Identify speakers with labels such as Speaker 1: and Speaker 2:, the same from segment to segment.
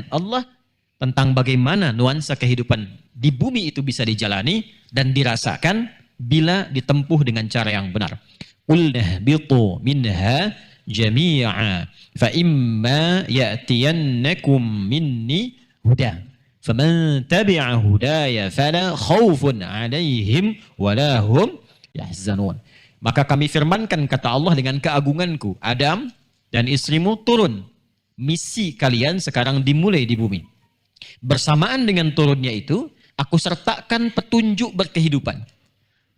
Speaker 1: Allah tentang bagaimana nuansa kehidupan di bumi itu bisa dijalani dan dirasakan bila ditempuh dengan cara yang benar. Qul nahbitu minha jami'a fa imma ya'tiyannakum minni huda faman tabi'a hudaya fala khaufun 'alaihim wala hum yahzanun. Maka kami firmankan, kata Allah dengan keagunganku, Adam dan istrimu turun. Misi kalian sekarang dimulai di bumi. Bersamaan dengan turunnya itu, aku sertakan petunjuk berkehidupan.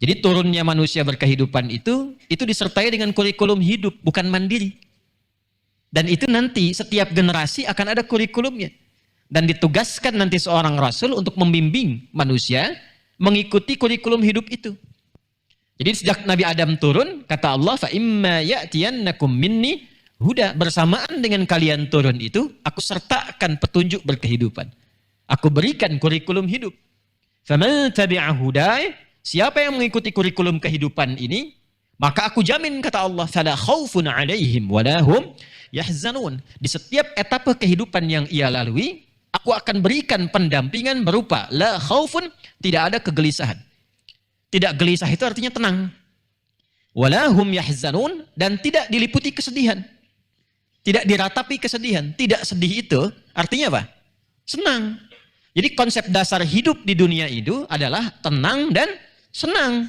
Speaker 1: Jadi turunnya manusia berkehidupan itu disertai dengan kurikulum hidup, bukan mandiri. Dan itu nanti setiap generasi akan ada kurikulumnya. Dan ditugaskan nanti seorang rasul untuk membimbing manusia mengikuti kurikulum hidup itu. Jadi sejak Nabi Adam turun, kata Allah, fa imma ya'tiyannakum minni huda, bersamaan dengan kalian turun itu, aku sertakan petunjuk berkehidupan. Aku berikan kurikulum hidup. Faman tabi'a hudaya, siapa yang mengikuti kurikulum kehidupan ini, maka aku jamin, kata Allah, fala khaufun 'alaihim wala hum yahzanun. Di setiap etapa kehidupan yang ia lalui, aku akan berikan pendampingan berupa la khaufun, tidak ada kegelisahan. Tidak gelisah itu artinya tenang. Wala hum yahzanun, dan tidak diliputi kesedihan. Tidak diratapi kesedihan. Tidak sedih itu artinya apa? Senang. Jadi konsep dasar hidup di dunia itu adalah tenang dan senang.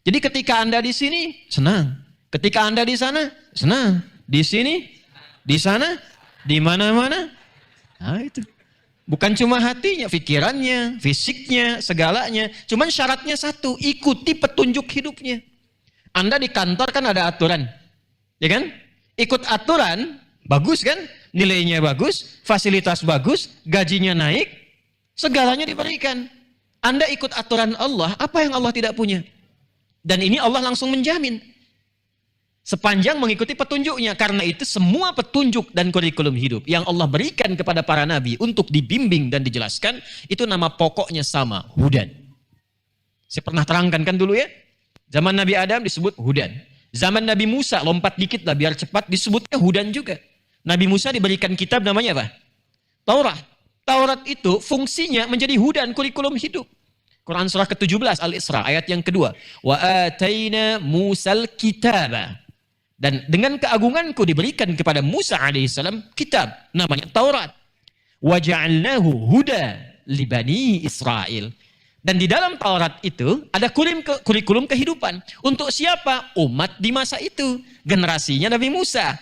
Speaker 1: Jadi ketika Anda di sini, senang. Ketika Anda di sana, senang. Di sini, di sana, di mana-mana. Nah itu. Bukan cuma hatinya, pikirannya, fisiknya, segalanya. Cuman syaratnya satu, ikuti petunjuk hidupnya. Anda di kantor kan ada aturan. Ya kan? Ikut aturan, bagus kan? Nilainya bagus, fasilitas bagus, gajinya naik, segalanya diberikan. Anda ikut aturan Allah, apa yang Allah tidak punya? Dan ini Allah langsung menjamin. Sepanjang mengikuti petunjuknya. Karena itu semua petunjuk dan kurikulum hidup yang Allah berikan kepada para nabi untuk dibimbing dan dijelaskan, itu nama pokoknya sama, hudan. Saya pernah terangkan kan dulu ya. Zaman Nabi Adam disebut hudan. Zaman Nabi Musa, lompat dikit lah biar cepat, disebutnya hudan juga. Nabi Musa diberikan kitab namanya apa? Taurat. Taurat itu fungsinya menjadi hudan, kurikulum hidup. Quran surah ke-17 Al-Isra ayat yang kedua. Wa ataina Musal kitaba. Dan dengan keagunganku diberikan kepada Musa alaihissalam kitab namanya Taurat. Wa ja'alnahu huda li bani Israel. Dan di dalam Taurat itu ada kurikulum kehidupan. Untuk siapa? Umat di masa itu. Generasinya Nabi Musa.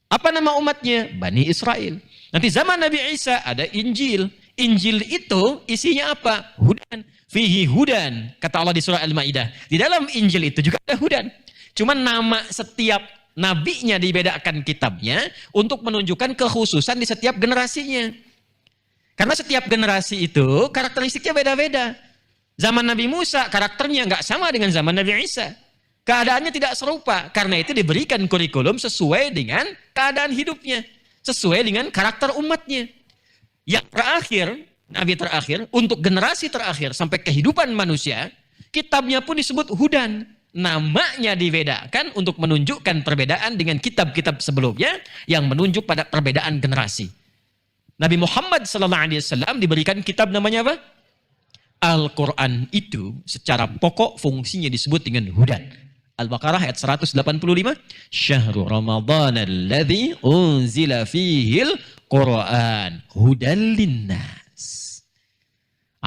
Speaker 1: Apa nama umatnya? Bani Israel. Nanti zaman Nabi Isa ada Injil. Injil itu isinya apa? Hudan. Fihi hudan. Kata Allah di surah Al-Ma'idah. Di dalam Injil itu juga ada hudan. Cuma nama setiap nabinya dibedakan kitabnya untuk menunjukkan kekhususan di setiap generasinya. Karena setiap generasi itu karakteristiknya beda-beda. Zaman Nabi Musa karakternya nggak sama dengan zaman Nabi Isa. Keadaannya tidak serupa. Karena itu diberikan kurikulum sesuai dengan keadaan hidupnya. Sesuai dengan karakter umatnya. Yang terakhir, Nabi terakhir, untuk generasi terakhir sampai kehidupan manusia, kitabnya pun disebut hudan. Namanya dibedakan untuk menunjukkan perbedaan dengan kitab-kitab sebelumnya yang menunjuk pada perbedaan generasi. Nabi Muhammad SAW diberikan kitab namanya apa? Al-Quran itu secara pokok fungsinya disebut dengan hudan. Al-Baqarah ayat 185. Syahrul Ramadan alladzi unzila fihil Quran hudan linnas.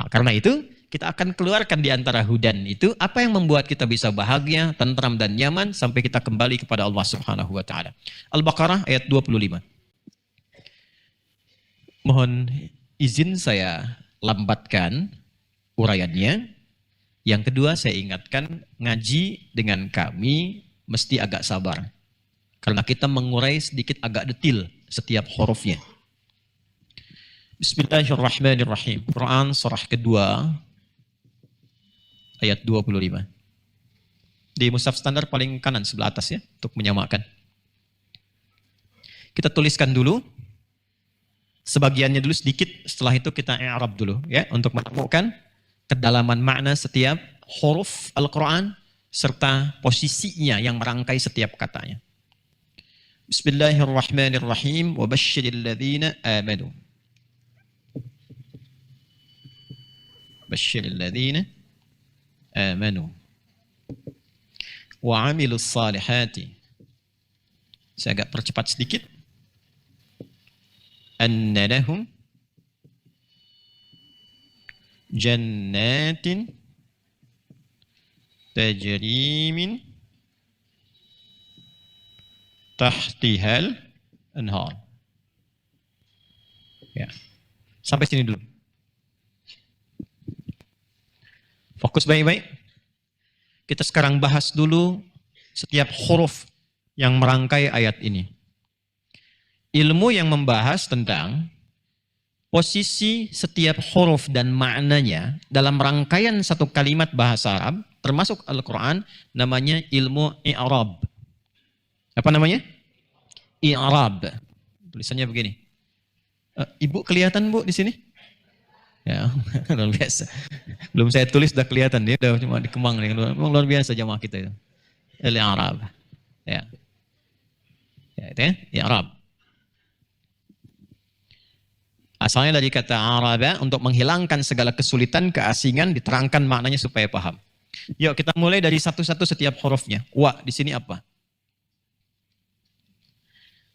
Speaker 1: Karena itu kita akan keluarkan di antara hudan itu apa yang membuat kita bisa bahagia, tentram dan nyaman sampai kita kembali kepada Allah Subhanahu wa taala. Al-Baqarah ayat 25. Mohon izin saya lambatkan uraiannya. Yang kedua saya ingatkan, ngaji dengan kami mesti agak sabar. Karena kita mengurai sedikit agak detil setiap hurufnya. Bismillahirrahmanirrahim. Quran surah kedua ayat 25. Di mushaf standar paling kanan sebelah atas ya, untuk menyamakan. Kita tuliskan dulu sebagiannya dulu sedikit, setelah itu kita i'rab dulu ya, untuk menemukan kedalaman makna setiap huruf Al-Quran serta posisinya yang merangkai setiap katanya. Bismillahirrahmanirrahim. Wa basyiril ladzina amanu. Basyiril ladzina amanu wa 'amilus salihati. Saya agak percepat sedikit. Anna lahum jannatin tajri min tahtihal anhar. Ya. Sampai sini dulu. Fokus baik-baik. Kita sekarang bahas dulu setiap huruf yang merangkai ayat ini. Ilmu yang membahas tentang posisi setiap huruf dan maknanya dalam rangkaian satu kalimat bahasa Arab, termasuk Al-Quran, namanya ilmu i'rab. Apa namanya? I'rab. Tulisannya begini. Ibu kelihatan, Bu, di sini? Ya, luar biasa. Belum saya tulis sudah kelihatan, dia udah cuma di Kemang. Luar biasa jamaah kita itu. Al-i'rab. Ya. Ya, itu ya, i'rab. Asalnya dari kata araba, untuk menghilangkan segala kesulitan, keasingan, diterangkan maknanya supaya paham. Yuk kita mulai dari satu-satu setiap hurufnya. Wa di sini apa?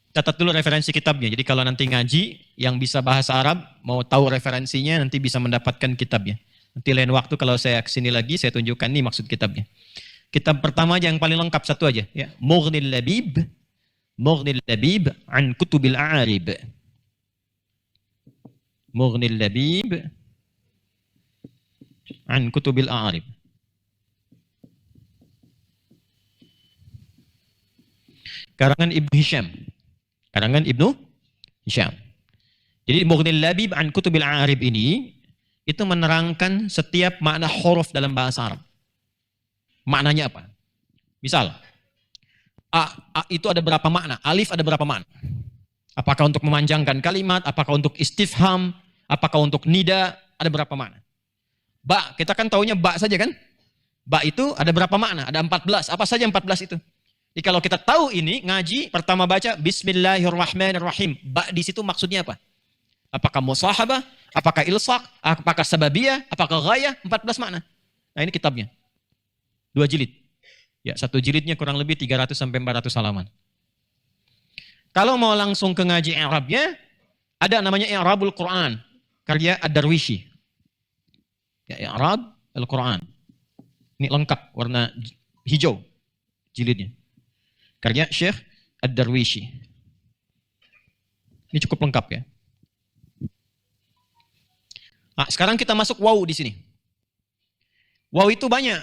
Speaker 1: Catat dulu referensi kitabnya. Jadi kalau nanti ngaji yang bisa bahasa Arab, mau tahu referensinya, nanti bisa mendapatkan kitabnya. Nanti lain waktu kalau saya kesini lagi, saya tunjukkan nih maksud kitabnya. Kitab pertama aja yang paling lengkap, satu aja. Ya. Mughnil Labib an Kutubil A'arib. Mughnil Labib an Kutubil A'arib. Karangan Ibnu Hisham. Karangan Ibnu Hisham. Jadi Mughnil Labib an Kutubil A'arib ini itu menerangkan setiap makna huruf dalam bahasa Arab. Maknanya apa? Misal, A itu ada berapa makna? Alif ada berapa makna? Apakah untuk memanjangkan kalimat? Apakah untuk istifham? Apakah untuk nida? Ada berapa makna? Ba, kita kan taunya ba saja kan? Ba itu ada berapa makna? Ada 14. Apa saja 14 itu? Jadi kalau kita tahu ini, ngaji, pertama baca Bismillahirrahmanirrahim. Ba di situ maksudnya apa? Apakah musahabah? Apakah ilsaq? Apakah sababiyah? Apakah ghayah? 14 makna. Nah ini kitabnya. 2 jilid. Ya, satu jilidnya kurang lebih 300 sampai 400 halaman. Kalau mau langsung ke ngaji i'rabnya, ada namanya I'rabul Quran, karya Ad-Darwishi. Ya, I'rab Al-Quran. Ini lengkap, warna hijau jilidnya. Karya Syekh Ad-Darwishi. Ini cukup lengkap ya. Nah, sekarang kita masuk waw di sini. Waw itu banyak.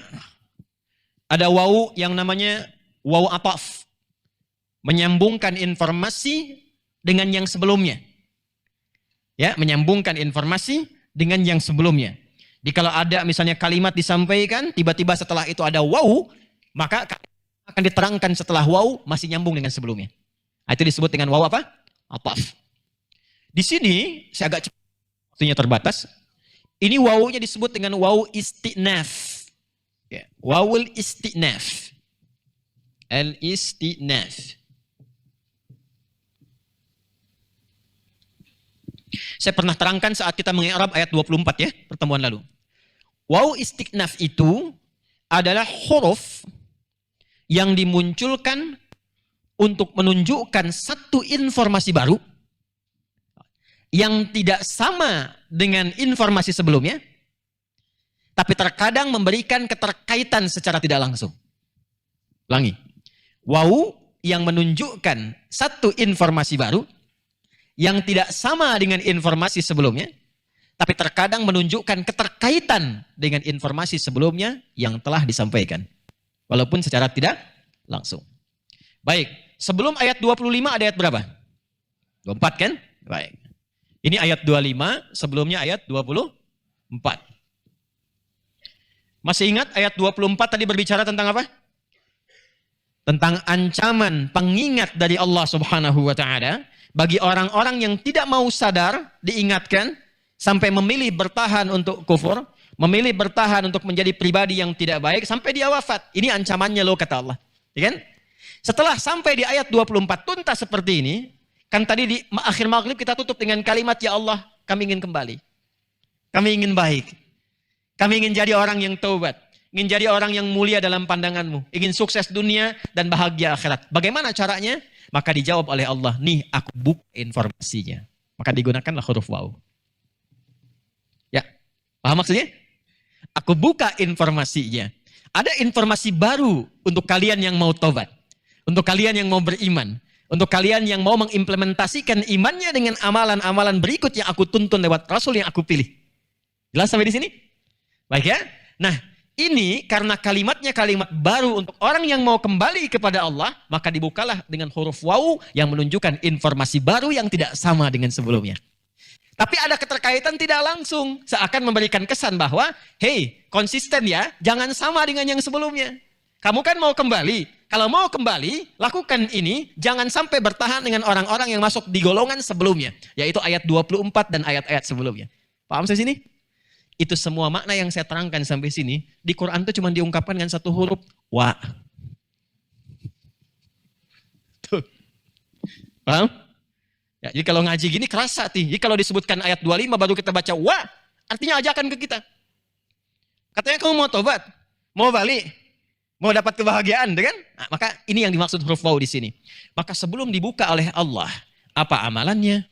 Speaker 1: Ada waw yang namanya waw ataf. Menyambungkan informasi dengan yang sebelumnya. Ya, menyambungkan informasi dengan yang sebelumnya. Jadi kalau ada misalnya kalimat disampaikan, tiba-tiba setelah itu ada waw, maka akan diterangkan setelah waw masih nyambung dengan sebelumnya. Itu disebut dengan waw apa? Ataf. Di sini saya agak cepat, waktunya terbatas. Ini wawnya disebut dengan waw istinaf. Ya, wawul istinaf. Al-istinaf. Saya pernah terangkan saat kita mengi'rab ayat 24 ya, pertemuan lalu. Waw istinaf itu adalah huruf yang dimunculkan untuk menunjukkan satu informasi baru yang tidak sama dengan informasi sebelumnya, tapi terkadang memberikan keterkaitan secara tidak langsung. Ulangi. Waw yang menunjukkan satu informasi baru yang tidak sama dengan informasi sebelumnya, tapi terkadang menunjukkan keterkaitan dengan informasi sebelumnya yang telah disampaikan. Walaupun secara tidak langsung. Baik, sebelum ayat 25 ada ayat berapa? 24 kan? Baik. Ini ayat 25, sebelumnya ayat 24. Masih ingat ayat 24 tadi berbicara tentang apa? Tentang ancaman pengingat dari Allah Subhanahu wa taala bagi orang-orang yang tidak mau sadar, diingatkan sampai memilih bertahan untuk kufur, memilih bertahan untuk menjadi pribadi yang tidak baik sampai dia wafat. Ini ancamannya loh kata Allah. Ya kan? Setelah sampai di ayat 24 tuntas seperti ini, kan tadi di akhir maghrib kita tutup dengan kalimat, ya Allah, kami ingin kembali. Kami ingin baik. Kami ingin jadi orang yang taubat. Ingin jadi orang yang mulia dalam pandanganmu. Ingin sukses dunia dan bahagia akhirat. Bagaimana caranya? Maka dijawab oleh Allah, nih aku buka informasinya. Maka digunakanlah huruf waw. Ya, paham maksudnya? Aku buka informasinya. Ada informasi baru untuk kalian yang mau taubat. Untuk kalian yang mau beriman. Untuk kalian yang mau mengimplementasikan imannya dengan amalan-amalan berikut yang aku tuntun lewat Rasul yang aku pilih. Jelas sampai di sini? Baik ya. Nah, ini karena kalimatnya kalimat baru untuk orang yang mau kembali kepada Allah, maka dibukalah dengan huruf waw yang menunjukkan informasi baru yang tidak sama dengan sebelumnya. Tapi ada keterkaitan tidak langsung, seakan memberikan kesan bahwa, hey, konsisten ya, jangan sama dengan yang sebelumnya. Kamu kan mau kembali, kalau mau kembali, lakukan ini, jangan sampai bertahan dengan orang-orang yang masuk di golongan sebelumnya, yaitu ayat 24 dan ayat-ayat sebelumnya. Paham sampai sini? Itu semua makna yang saya terangkan sampai sini, di Quran itu cuma diungkapkan dengan satu huruf, wa. Tuh. Paham? Ya, jadi kalau ngaji gini kerasa sih. Jadi kalau disebutkan ayat 25 baru kita baca wa, artinya ajakan ke kita. Katanya kamu mau tobat, mau balik, mau dapat kebahagiaan, kan? Nah, maka ini yang dimaksud huruf waw di sini. Maka sebelum dibuka oleh Allah, apa amalannya?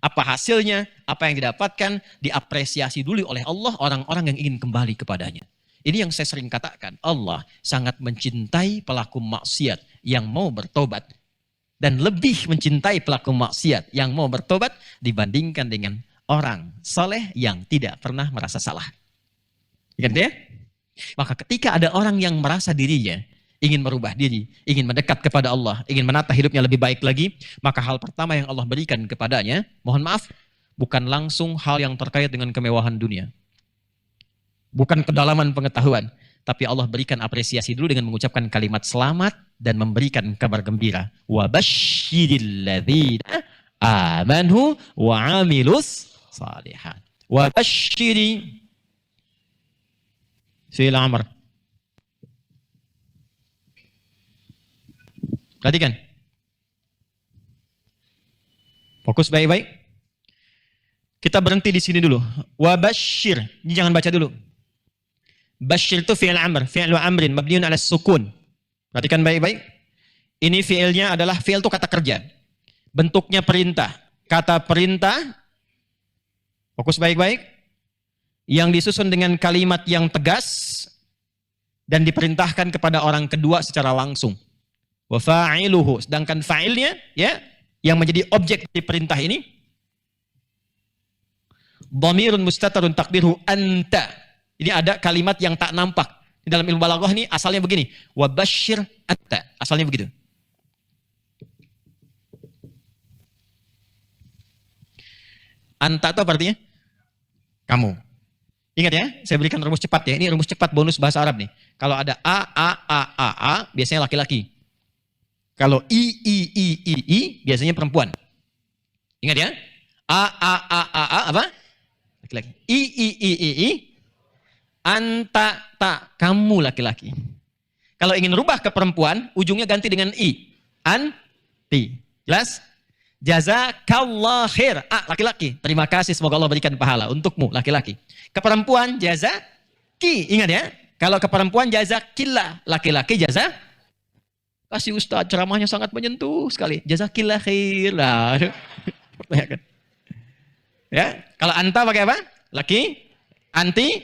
Speaker 1: Apa hasilnya, apa yang didapatkan, diapresiasi dulu oleh Allah orang-orang yang ingin kembali kepadanya. Ini yang saya sering katakan, Allah sangat mencintai pelaku maksiat yang mau bertobat. Dan lebih mencintai pelaku maksiat yang mau bertobat dibandingkan dengan orang soleh yang tidak pernah merasa salah. Ingat ya? Maka ketika ada orang yang merasa dirinya ingin merubah diri, ingin mendekat kepada Allah, ingin menata hidupnya lebih baik lagi, maka hal pertama yang Allah berikan kepadanya, mohon maaf, bukan langsung hal yang terkait dengan kemewahan dunia. Bukan kedalaman pengetahuan, tapi Allah berikan apresiasi dulu dengan mengucapkan kalimat selamat dan memberikan kabar gembira. Wa basyiril ladzina amanu wa 'amilus shalihat. Wa basyiri fi'il amr. Perhatikan. Fokus baik-baik. Kita berhenti di sini dulu. Wa basyir. Ini jangan baca dulu. Basyir itu fi'il amr. Fi'il amrin mabniun ala sukun. Perhatikan baik-baik. Ini fi'ilnya adalah fi'il itu kata kerja. Bentuknya perintah. Kata perintah. Fokus baik-baik. Yang disusun dengan kalimat yang tegas. Dan diperintahkan kepada orang kedua secara langsung. Wa fa'iluhu, sedangkan fa'ilnya ya yang menjadi objek dari perintah ini dhamirun mustatarun takdirhu anta. Ini ada kalimat yang tak nampak. Di dalam ilmu balaghah ini asalnya begini, wa basyir anta. Asalnya begitu. Anta itu apa artinya? Kamu. Ingat ya, saya berikan rumus cepat ya. Ini rumus cepat bonus bahasa Arab nih. Kalau ada a biasanya laki-laki. Kalau i biasanya perempuan. Ingat ya? A apa? Laki-laki. I anta ta, kamu laki-laki. Kalau ingin rubah ke perempuan, ujungnya ganti dengan i. Anti. Jelas? Jazakallah khair. Laki-laki. Terima kasih, semoga Allah berikan pahala untukmu laki-laki. Ke perempuan jazaki. Ingat ya? Kalau ke perempuan jazakillah, laki-laki jazak. Kasih Ustaz, ceramahnya sangat menyentuh sekali. Jazakillah khair. Pertanyakan. Ya, kalau anta pakai apa? Laki, anti,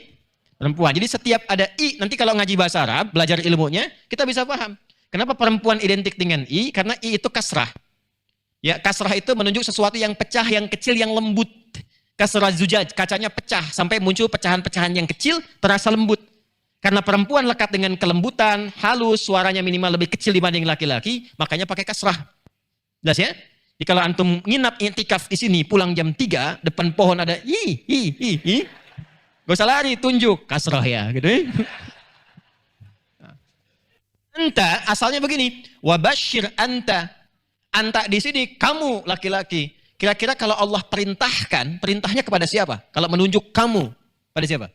Speaker 1: perempuan. Jadi setiap ada i, nanti kalau ngaji bahasa Arab, belajar ilmunya, kita bisa paham. Kenapa perempuan identik dengan i? Karena i itu kasrah. Ya, kasrah itu menunjuk sesuatu yang pecah, yang kecil, yang lembut. Kasrah zujaj, kacanya pecah sampai muncul pecahan-pecahan yang kecil, terasa lembut. Karena perempuan lekat dengan kelembutan, halus, suaranya minimal lebih kecil dibanding laki-laki, makanya pakai kasrah. Jelas ya? Jadi kalau antum nginap i'tikaf di sini, pulang jam 3, depan pohon ada gak usah lari, tunjuk kasrah ya, gitu ya. Anta asalnya begini, wabasyir anta. Anta di sini kamu laki-laki. Kira-kira kalau Allah perintahkan, perintahnya kepada siapa? Kalau menunjuk kamu, pada siapa?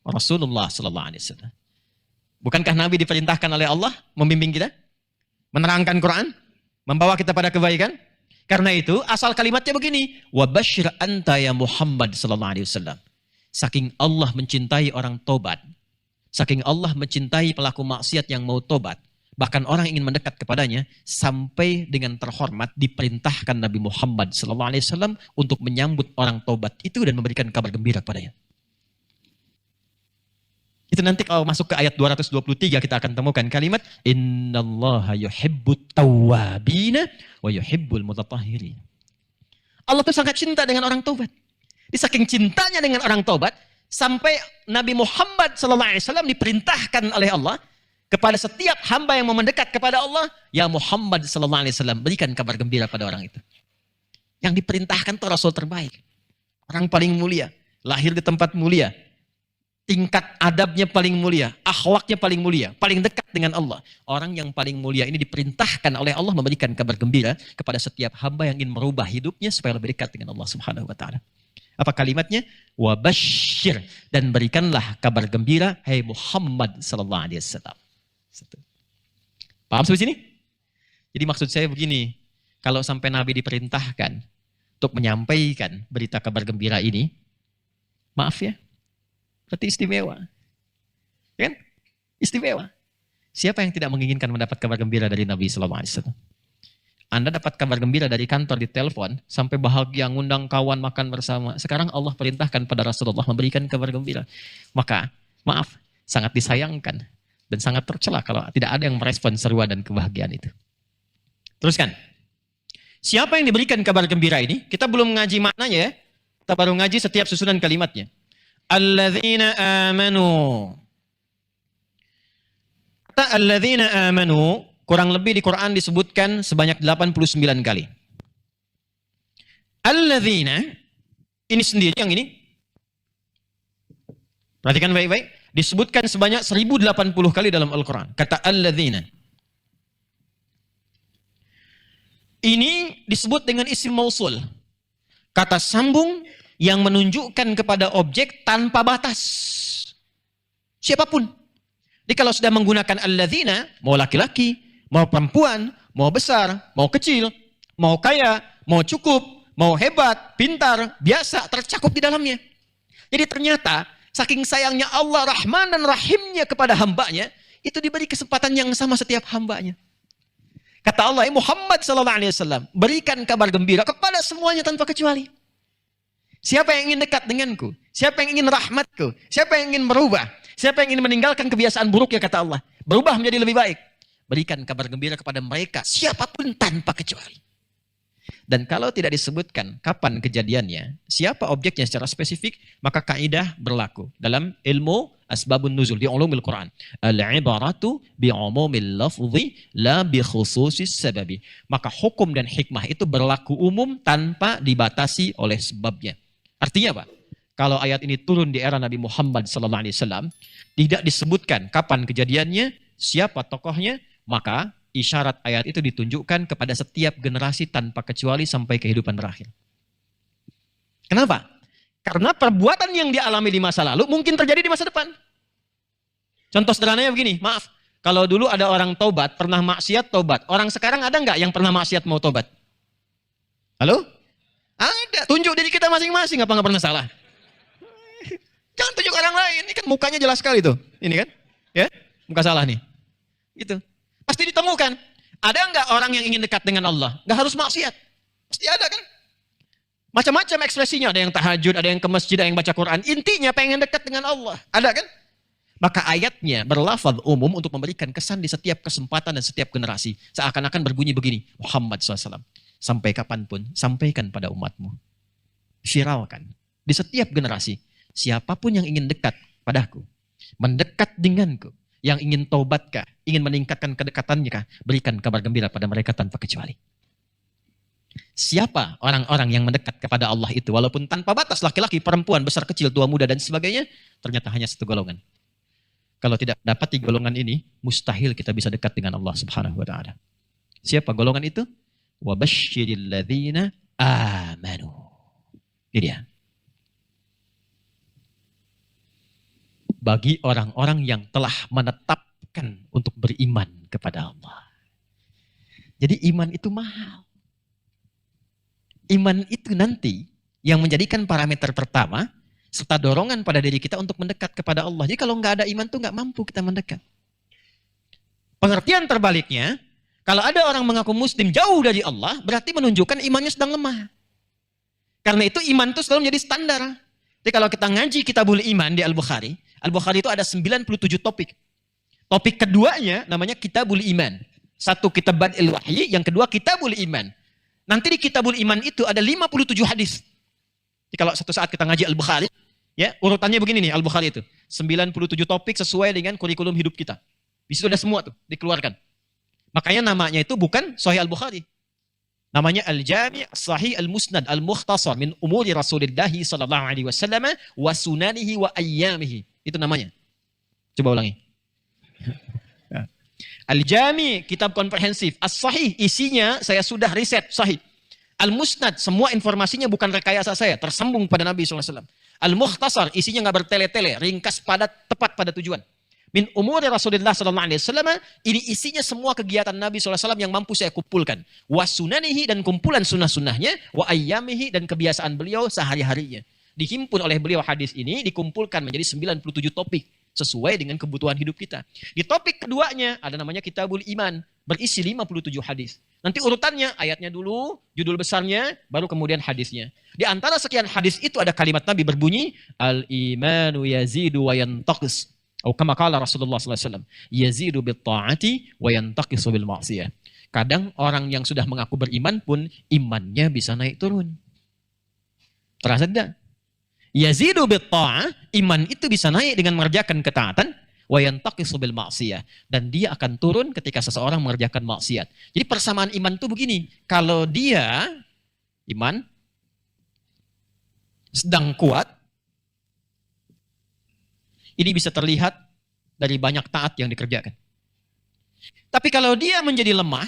Speaker 1: Rasulullah sallallahu alaihi wasallam. Bukankah Nabi diperintahkan oleh Allah membimbing kita? Menerangkan Quran? Membawa kita pada kebaikan? Karena itu asal kalimatnya begini, wa basyir anta ya Muhammad sallallahu alaihi wasallam. Saking Allah mencintai orang tobat, saking Allah mencintai pelaku maksiat yang mau tobat, bahkan orang ingin mendekat kepadanya, sampai dengan terhormat diperintahkan Nabi Muhammad SAW untuk menyambut orang tobat itu dan memberikan kabar gembira kepadanya. Itu nanti kalau masuk ke ayat 223 kita akan temukan kalimat innallaha yuhibbut tawwabina wa yuhibbul mutatahhirin. Allah tuh sangat cinta dengan orang tobat. Di saking cintanya dengan orang tobat, sampai Nabi Muhammad SAW diperintahkan oleh Allah kepada setiap hamba yang mau mendekat kepada Allah, ya Muhammad SAW berikan kabar gembira pada orang itu. Yang diperintahkan itu Rasul terbaik, orang paling mulia, lahir di tempat mulia, tingkat adabnya paling mulia, akhlaknya paling mulia, paling dekat dengan Allah. Orang yang paling mulia ini diperintahkan oleh Allah memberikan kabar gembira kepada setiap hamba yang ingin merubah hidupnya supaya lebih dekat dengan Allah Subhanahu wa taala. Apa kalimatnya? Wabasyir, dan berikanlah kabar gembira hai Muhammad sallallahu alaihi wasallam. Paham sampai sini? Jadi maksud saya begini, kalau sampai Nabi diperintahkan untuk menyampaikan berita kabar gembira ini, maaf ya, berarti istimewa. Kan? Istimewa. Siapa yang tidak menginginkan mendapat kabar gembira dari Nabi sallallahu alaihi wasallam? Anda dapat kabar gembira dari kantor di telepon, sampai bahagia ngundang kawan makan bersama. Sekarang Allah perintahkan pada Rasulullah memberikan kabar gembira. Maka, maaf, sangat disayangkan dan sangat tercela kalau tidak ada yang merespon seruan dan kebahagiaan itu. Teruskan. Siapa yang diberikan kabar gembira ini? Kita belum ngaji maknanya ya. Kita baru ngaji setiap susunan kalimatnya. Alladzina amanu. Kata alladzina amanu kurang lebih di Quran disebutkan sebanyak 89 kali. Alladzina ini sendiri yang ini. Perhatikan baik-baik. Disebutkan sebanyak 1080 kali dalam Al-Quran. Kata alladzina. Ini disebut dengan isim mausul. Kata sambung yang menunjukkan kepada objek tanpa batas. Siapapun. Jadi kalau sudah menggunakan alladzina, mau laki-laki, mau perempuan, mau besar, mau kecil, mau kaya, mau cukup, mau hebat, pintar, biasa, tercakup di dalamnya. Jadi ternyata, saking sayangnya Allah Rahman dan Rahimnya kepada hambanya, itu diberi kesempatan yang sama setiap hambanya. Kata Allah, Muhammad SAW, berikan kabar gembira kepada semuanya tanpa kecuali. Siapa yang ingin dekat denganku? Siapa yang ingin rahmatku? Siapa yang ingin berubah? Siapa yang ingin meninggalkan kebiasaan buruk ya kata Allah? Berubah menjadi lebih baik. Berikan kabar gembira kepada mereka, siapapun tanpa kecuali. Dan kalau tidak disebutkan kapan kejadiannya, siapa objeknya secara spesifik, maka kaidah berlaku dalam ilmu asbabun nuzul di ulumul Quran. Al-ibaratu bi'umumil lafzi la bi khususis sababi. Maka hukum dan hikmah itu berlaku umum tanpa dibatasi oleh sebabnya. Artinya apa? Kalau ayat ini turun di era Nabi Muhammad SAW, tidak disebutkan kapan kejadiannya, siapa tokohnya, maka isyarat ayat itu ditunjukkan kepada setiap generasi tanpa kecuali sampai kehidupan terakhir. Kenapa? Karena perbuatan yang dialami di masa lalu mungkin terjadi di masa depan. Contoh sederhananya begini, maaf. Kalau dulu ada orang taubat, pernah maksiat taubat. Orang sekarang ada nggak yang pernah maksiat mau taubat? Halo? Ada. Tunjuk diri kita masing-masing, apa nggak pernah salah? Jangan tunjuk orang lain. Ini kan mukanya jelas sekali tuh. Ini kan? Ya? Muka salah nih. Gitu. Pasti ditemukan. Ada nggak orang yang ingin dekat dengan Allah? Nggak harus maksiat. Pasti ada kan? Macam-macam ekspresinya. Ada yang tahajud, ada yang ke masjid, ada yang baca Quran. Intinya pengen dekat dengan Allah. Ada kan? Maka ayatnya berlafaz umum untuk memberikan kesan di setiap kesempatan dan setiap generasi. Seakan-akan berbunyi begini. Muhammad SAW. Sampai kapanpun, sampaikan pada umatmu. Viralkan. Di setiap generasi. Siapapun yang ingin dekat padaku. Mendekat denganku. Yang ingin taubatkah, ingin meningkatkan kedekatannya kah, berikan kabar gembira pada mereka tanpa kecuali. Siapa orang-orang yang mendekat kepada Allah itu, walaupun tanpa batas, laki-laki, perempuan, besar, kecil, tua, muda, dan sebagainya, ternyata hanya satu golongan. Kalau tidak dapat di golongan ini, mustahil kita bisa dekat dengan Allah Subhanahu wa Ta'ala. Siapa golongan itu? Wabasyiril ladzina amanu. Ini dia. Bagi orang-orang yang telah menetapkan untuk beriman kepada Allah. Jadi iman itu mahal. Iman itu nanti yang menjadikan parameter pertama, serta dorongan pada diri kita untuk mendekat kepada Allah. Jadi kalau nggak ada iman tuh nggak mampu kita mendekat. Pengertian terbaliknya, kalau ada orang mengaku muslim jauh dari Allah, berarti menunjukkan imannya sedang lemah. Karena itu iman itu selalu menjadi standar. Jadi kalau kita ngaji Kitabul Iman di Al-Bukhari itu ada 97 topik. Topik keduanya namanya Kitabul Iman. Satu Kitab Bad'il Wahyi, yang kedua Kitabul Iman. Nanti di Kitabul Iman itu ada 57 hadis. Jadi kalau satu saat kita ngaji Al-Bukhari, ya urutannya begini nih Al-Bukhari itu. 97 topik sesuai dengan kurikulum hidup kita. Di situ ada semua tuh dikeluarkan. Makanya namanya itu bukan Sahih Al-Bukhari. Namanya Al-Jami' Sahih Al-Musnad Al-Mukhtasar min umuri Rasulillah sallallahu alaihi wasallam wa sunanihi wa ayyamihi. Itu namanya. Coba ulangi. Al-Jami' kitab komprehensif. As-Sahih isinya saya sudah riset sahih. Al-Musnad semua informasinya bukan rekayasa saya, tersambung pada Nabi sallallahu alaihi wasallam. Al-Mukhtasar isinya enggak bertele-tele, ringkas padat, tepat pada tujuan. Min umuri Rasulullah sallallahu alaihi wasallam, ini isinya semua kegiatan Nabi sallallahu alaihi wasallam yang mampu saya kumpulkan. Wa sunanihi dan kumpulan sunnah-sunnahnya, wa ayyamihi dan kebiasaan beliau sehari-harinya. Dihimpun oleh beliau hadis ini dikumpulkan menjadi 97 topik sesuai dengan kebutuhan hidup kita. Di topik keduanya ada namanya Kitabul Iman, berisi 57 hadis. Nanti urutannya ayatnya dulu, judul besarnya, baru kemudian hadisnya. Di antara sekian hadis itu ada kalimat Nabi berbunyi, Al-imanu yazidu wa yantaqis. Atau kama qala Rasulullah sallallahu alaihi wasallam, yazidu bit ta'ati wa yantaqisu bil ma'siyah. Kadang orang yang sudah mengaku beriman pun imannya bisa naik turun. Terasa tidak? Yazidu bit ta'ah, iman itu bisa naik dengan mengerjakan ketaatan, wa yantaqisu bil ma'siyah, dan dia akan turun ketika seseorang mengerjakan maksiat. Jadi persamaan iman itu begini, kalau dia iman sedang kuat, ini bisa terlihat dari banyak taat yang dikerjakan. Tapi kalau dia menjadi lemah,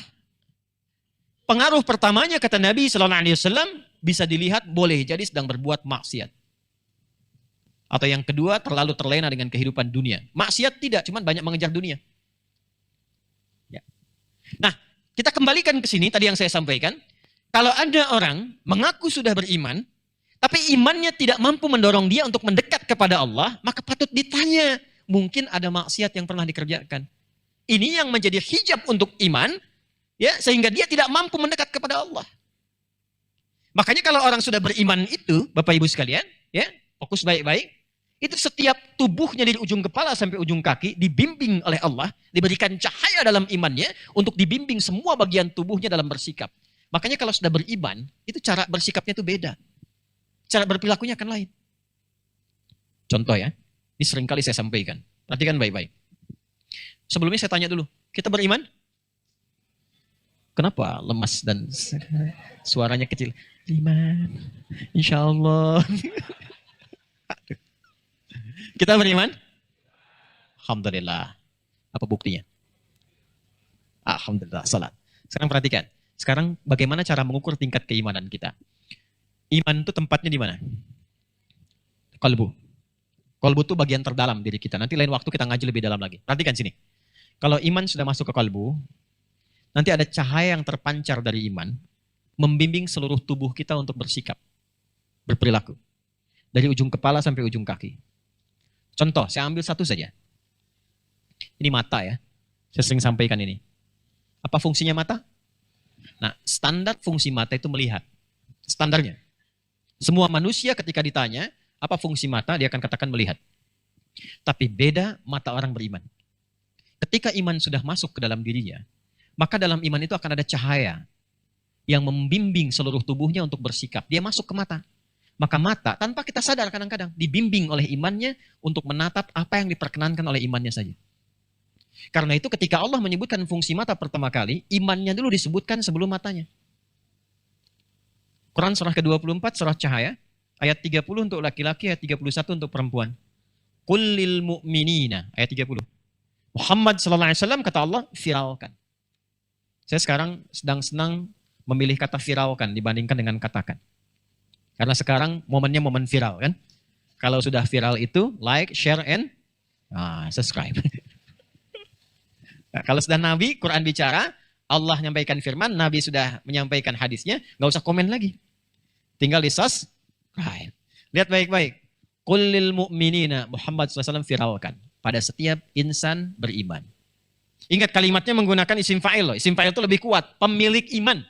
Speaker 1: pengaruh pertamanya kata Nabi sallallahu alaihi wasallam bisa dilihat boleh jadi sedang berbuat maksiat. Atau yang kedua terlalu terlena dengan kehidupan dunia. Maksiat tidak, cuman banyak mengejar dunia. Ya. Nah, kita kembalikan ke sini tadi yang saya sampaikan. Kalau ada orang mengaku sudah beriman, tapi imannya tidak mampu mendorong dia untuk mendekat kepada Allah, maka patut ditanya. Mungkin ada maksiat yang pernah dikerjakan. Ini yang menjadi hijab untuk iman, ya, sehingga dia tidak mampu mendekat kepada Allah. Makanya kalau orang sudah beriman itu, Bapak Ibu sekalian, ya, fokus baik-baik, itu setiap tubuhnya dari ujung kepala sampai ujung kaki dibimbing oleh Allah, diberikan cahaya dalam imannya untuk dibimbing semua bagian tubuhnya dalam bersikap. Makanya kalau sudah beriman, itu cara bersikapnya itu beda. Cara berperilakunya akan lain. Contoh ya, ini seringkali saya sampaikan. Perhatikan baik-baik. Sebelumnya saya tanya dulu, kita beriman? Kenapa lemas dan suaranya kecil? Iman, insya Allah. Kita beriman? Alhamdulillah. Apa buktinya? Alhamdulillah, salat. Sekarang perhatikan. Sekarang bagaimana cara mengukur tingkat keimanan kita? Iman itu tempatnya di mana? Kalbu. Kalbu itu bagian terdalam diri kita. Nanti lain waktu kita ngaji lebih dalam lagi. Perhatikan sini. Kalau iman sudah masuk ke kalbu, nanti ada cahaya yang terpancar dari iman, membimbing seluruh tubuh kita untuk bersikap, berperilaku. Dari ujung kepala sampai ujung kaki. Contoh, saya ambil satu saja. Ini mata ya. Saya sering sampaikan ini. Apa fungsinya mata? Nah, standar fungsi mata itu melihat. Standarnya. Semua manusia ketika ditanya, apa fungsi mata, dia akan katakan melihat. Tapi beda mata orang beriman. Ketika iman sudah masuk ke dalam dirinya, maka dalam iman itu akan ada cahaya yang membimbing seluruh tubuhnya untuk bersikap. Dia masuk ke mata. Maka mata, tanpa kita sadar kadang-kadang, dibimbing oleh imannya untuk menatap apa yang diperkenankan oleh imannya saja. Karena itu ketika Allah menyebutkan fungsi mata pertama kali, imannya dulu disebutkan sebelum matanya. Quran surah ke-24, surah Cahaya, ayat 30 untuk laki-laki, ayat 31 untuk perempuan. Qul lil mu'minina, ayat 30. Muhammad sallallahu alaihi wasallam, kata Allah, viralkan. Saya sekarang sedang senang memilih kata viralkan dibandingkan dengan katakan. Karena sekarang momennya momen viral kan. Kalau sudah viral itu like, share, and subscribe. Nah, kalau sudah Nabi, Quran bicara, Allah menyampaikan firman, Nabi sudah menyampaikan hadisnya, nggak usah komen lagi. Tinggal di subscribe. Lihat baik-baik. Qul lil mu'minina, Muhammad SAW viralkan pada setiap insan beriman. Ingat kalimatnya menggunakan isim fa'il loh. Isim fa'il itu lebih kuat, pemilik iman.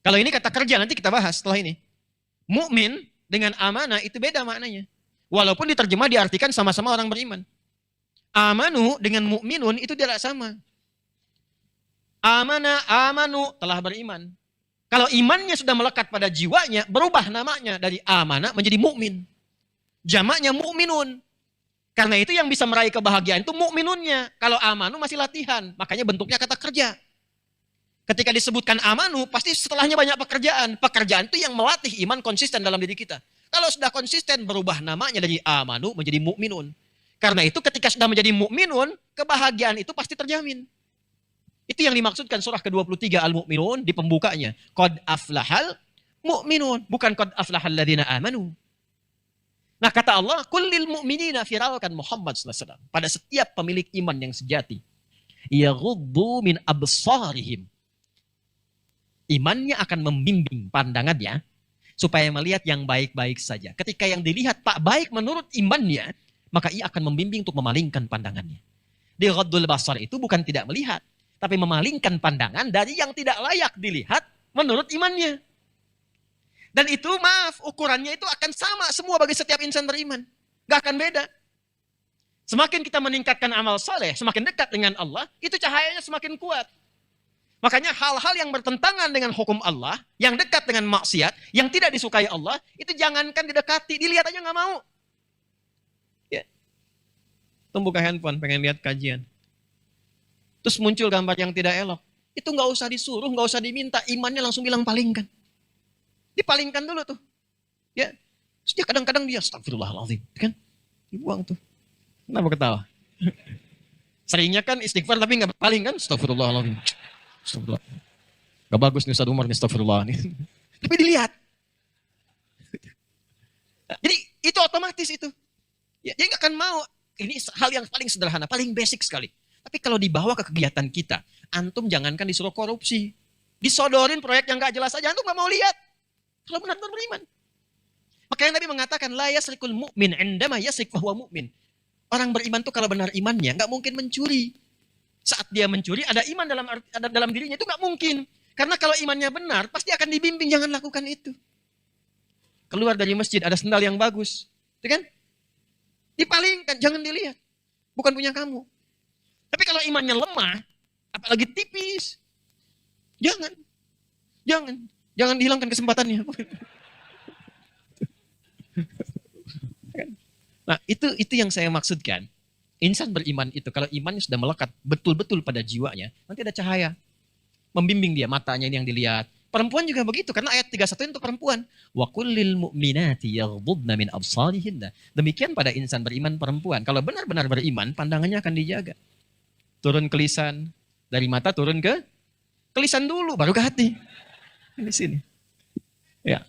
Speaker 1: Kalau ini kata kerja, nanti kita bahas setelah ini. Mukmin dengan amanah itu beda maknanya. Walaupun diterjemah diartikan sama-sama orang beriman. Amanu dengan mukminun itu tidak sama. Amanu telah beriman. Kalau imannya sudah melekat pada jiwanya, berubah namanya dari amanah menjadi mukmin. Jamaknya mukminun. Karena itu yang bisa meraih kebahagiaan itu mukminunnya. Kalau amanu masih latihan, makanya bentuknya kata kerja. Ketika disebutkan amanu, pasti setelahnya banyak pekerjaan. Pekerjaan itu yang melatih iman konsisten dalam diri kita. Kalau sudah konsisten, berubah namanya dari amanu menjadi mukminun. Karena itu ketika sudah menjadi mukminun, kebahagiaan itu pasti terjamin. Itu yang dimaksudkan surah ke-23 Al-Mu'minun di pembukanya. Qad aflahal mu'minun. Bukan qad aflahal ladzina amanu. Nah kata Allah, kullil mu'minina, viralkan Muhammad SAW. Pada setiap pemilik iman yang sejati. Yaghuddu min absarihim. Imannya akan membimbing pandangannya supaya melihat yang baik-baik saja. Ketika yang dilihat tak baik menurut imannya, maka ia akan membimbing untuk memalingkan pandangannya. Di ghaddul basar itu bukan tidak melihat, tapi memalingkan pandangan dari yang tidak layak dilihat menurut imannya. Dan itu maaf, ukurannya itu akan sama semua bagi setiap insan beriman. Gak akan beda. Semakin kita meningkatkan amal saleh, semakin dekat dengan Allah, itu cahayanya semakin kuat. Makanya hal-hal yang bertentangan dengan hukum Allah, yang dekat dengan maksiat, yang tidak disukai Allah, itu jangankan didekati, dilihat aja gak mau. Ya. Buka handphone, pengen lihat kajian. Terus muncul gambar yang tidak elok. Itu gak usah disuruh, gak usah diminta, imannya langsung bilang palingkan. Dipalingkan dulu tuh. Ya. Terus dia kadang-kadang dia, astagfirullahaladzim. Kan? Dibuang tuh. Kenapa ketawa? Seringnya kan istighfar tapi gak berpaling kan? Astagfirullahaladzim. Astagfirullah. Gak bagus nih Ustaz Umar nih, astagfirullah nih. Tapi dilihat. Jadi itu otomatis itu. Ya, dia gak akan mau. Ini hal yang paling sederhana, paling basic sekali. Tapi kalau dibawa ke kegiatan kita, antum jangankan disuruh korupsi. Disodorin proyek yang gak jelas aja, antum gak mau lihat. Kalau benar-benar beriman. Makanya Nabi mengatakan, la yasrikul mu'min indama yasrik fahuwa mu'min. Orang beriman tuh kalau benar imannya gak mungkin mencuri. Saat dia mencuri, ada iman dalam dirinya, itu gak mungkin. Karena kalau imannya benar, pasti akan dibimbing, jangan lakukan itu. Keluar dari masjid, ada sendal yang bagus. Itu kan? Dipalingkan, jangan dilihat. Bukan punya kamu. Tapi kalau imannya lemah, apalagi tipis, jangan dihilangkan kesempatannya. Nah, itu yang saya maksudkan. Insan beriman itu, kalau imannya sudah melekat betul-betul pada jiwanya, nanti ada cahaya. Membimbing dia, matanya ini yang dilihat. Perempuan juga begitu, karena ayat 31 untuk perempuan. Wa kullil mu'minati yaghdudna min absarihinna. Demikian pada insan beriman perempuan. Kalau benar-benar beriman, pandangannya akan dijaga. Turun ke lisan, dari mata turun ke lisan dulu, baru ke hati. Di sini. Ya.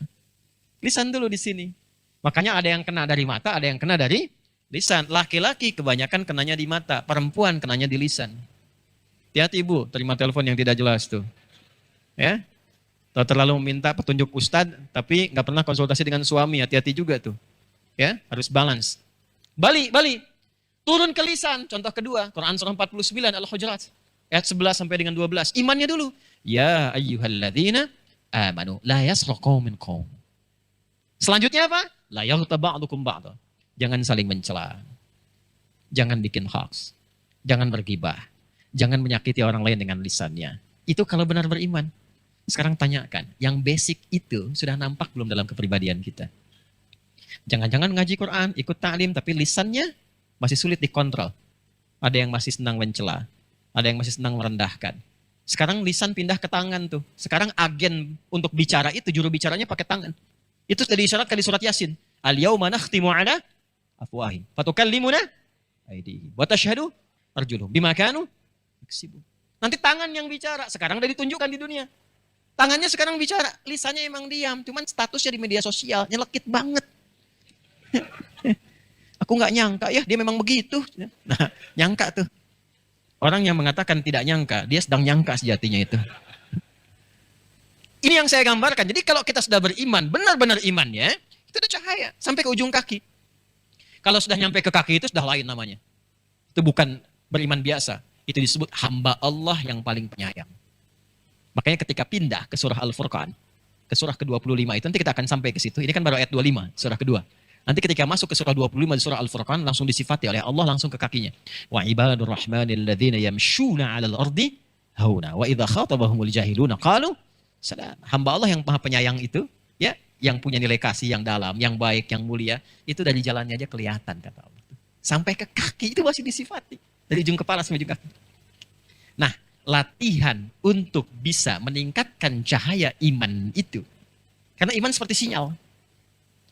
Speaker 1: Lisan dulu di sini. Makanya ada yang kena dari mata, ada yang kena dari lisan. Laki-laki kebanyakan kenanya di mata, perempuan kenanya di lisan. Hati-hati ibu, terima telepon yang tidak jelas tuh. Ya. Atau terlalu meminta petunjuk ustadz, tapi nggak pernah konsultasi dengan suami, hati-hati juga tuh. Ya, harus balance. Bali. Turun ke lisan, contoh kedua, Quran surah 49 Al-Hujurat. Ayat 11 sampai dengan 12. Imannya dulu. Ya ayyuhalladzina amanu la yasra qaumin qaum. Selanjutnya apa? La yaghtab ba'dukum ba'da. Jangan saling mencela. Jangan bikin hoax. Jangan bergibah. Jangan menyakiti orang lain dengan lisannya. Itu kalau benar beriman. Sekarang tanyakan, yang basic itu sudah nampak belum dalam kepribadian kita? Jangan-jangan ngaji Quran, ikut ta'lim, tapi lisannya masih sulit dikontrol. Ada yang masih senang mencela. Ada yang masih senang merendahkan. Sekarang lisan pindah ke tangan tuh. Sekarang agen untuk bicara itu, juru bicaranya pakai tangan. Itu sudah diisyaratkan di surat Yasin. Al-yawma nakhtimu ala afwahim. Fatukallimuna aydihim. Wa tashhadu arjuluhum. Bima kanu yaksibun. Nanti tangan yang bicara. Sekarang sudah ditunjukkan di dunia. Tangannya sekarang bicara. Lisannya emang diam. Cuman statusnya di media sosial. Nyelekit banget. Aku nggak nyangka ya, dia memang begitu. Nah, nyangka tuh. Orang yang mengatakan tidak nyangka, dia sedang nyangka sejatinya itu. Ini yang saya gambarkan. Jadi kalau kita sudah beriman, benar-benar imannya, itu Itu ada cahaya sampai ke ujung kaki. Kalau sudah nyampe ke kaki itu sudah lain namanya. Itu bukan beriman biasa. Itu disebut hamba Allah yang paling penyayang. Makanya ketika pindah ke surah Al-Furqan, ke surah ke-25 itu, nanti kita akan sampai ke situ. Ini kan baru ayat 25, surah kedua. Nanti ketika masuk ke surah 25 di surah Al-Furqan, langsung disifati oleh Allah langsung ke kakinya. Wa ibadur rahmanil ladzina yamshuna 'alal ardi hauna wa idza khatabahumul jahiluna qalu salam. Hamba Allah yang maha penyayang itu, ya, yang punya nilai kasih yang dalam, yang baik, yang mulia, itu dari jalannya aja kelihatan kata Allah. Sampai ke kaki itu masih disifati. Dari ujung kepala sampai ujung kaki. Nah, latihan untuk bisa meningkatkan cahaya iman itu. Karena iman seperti sinyal.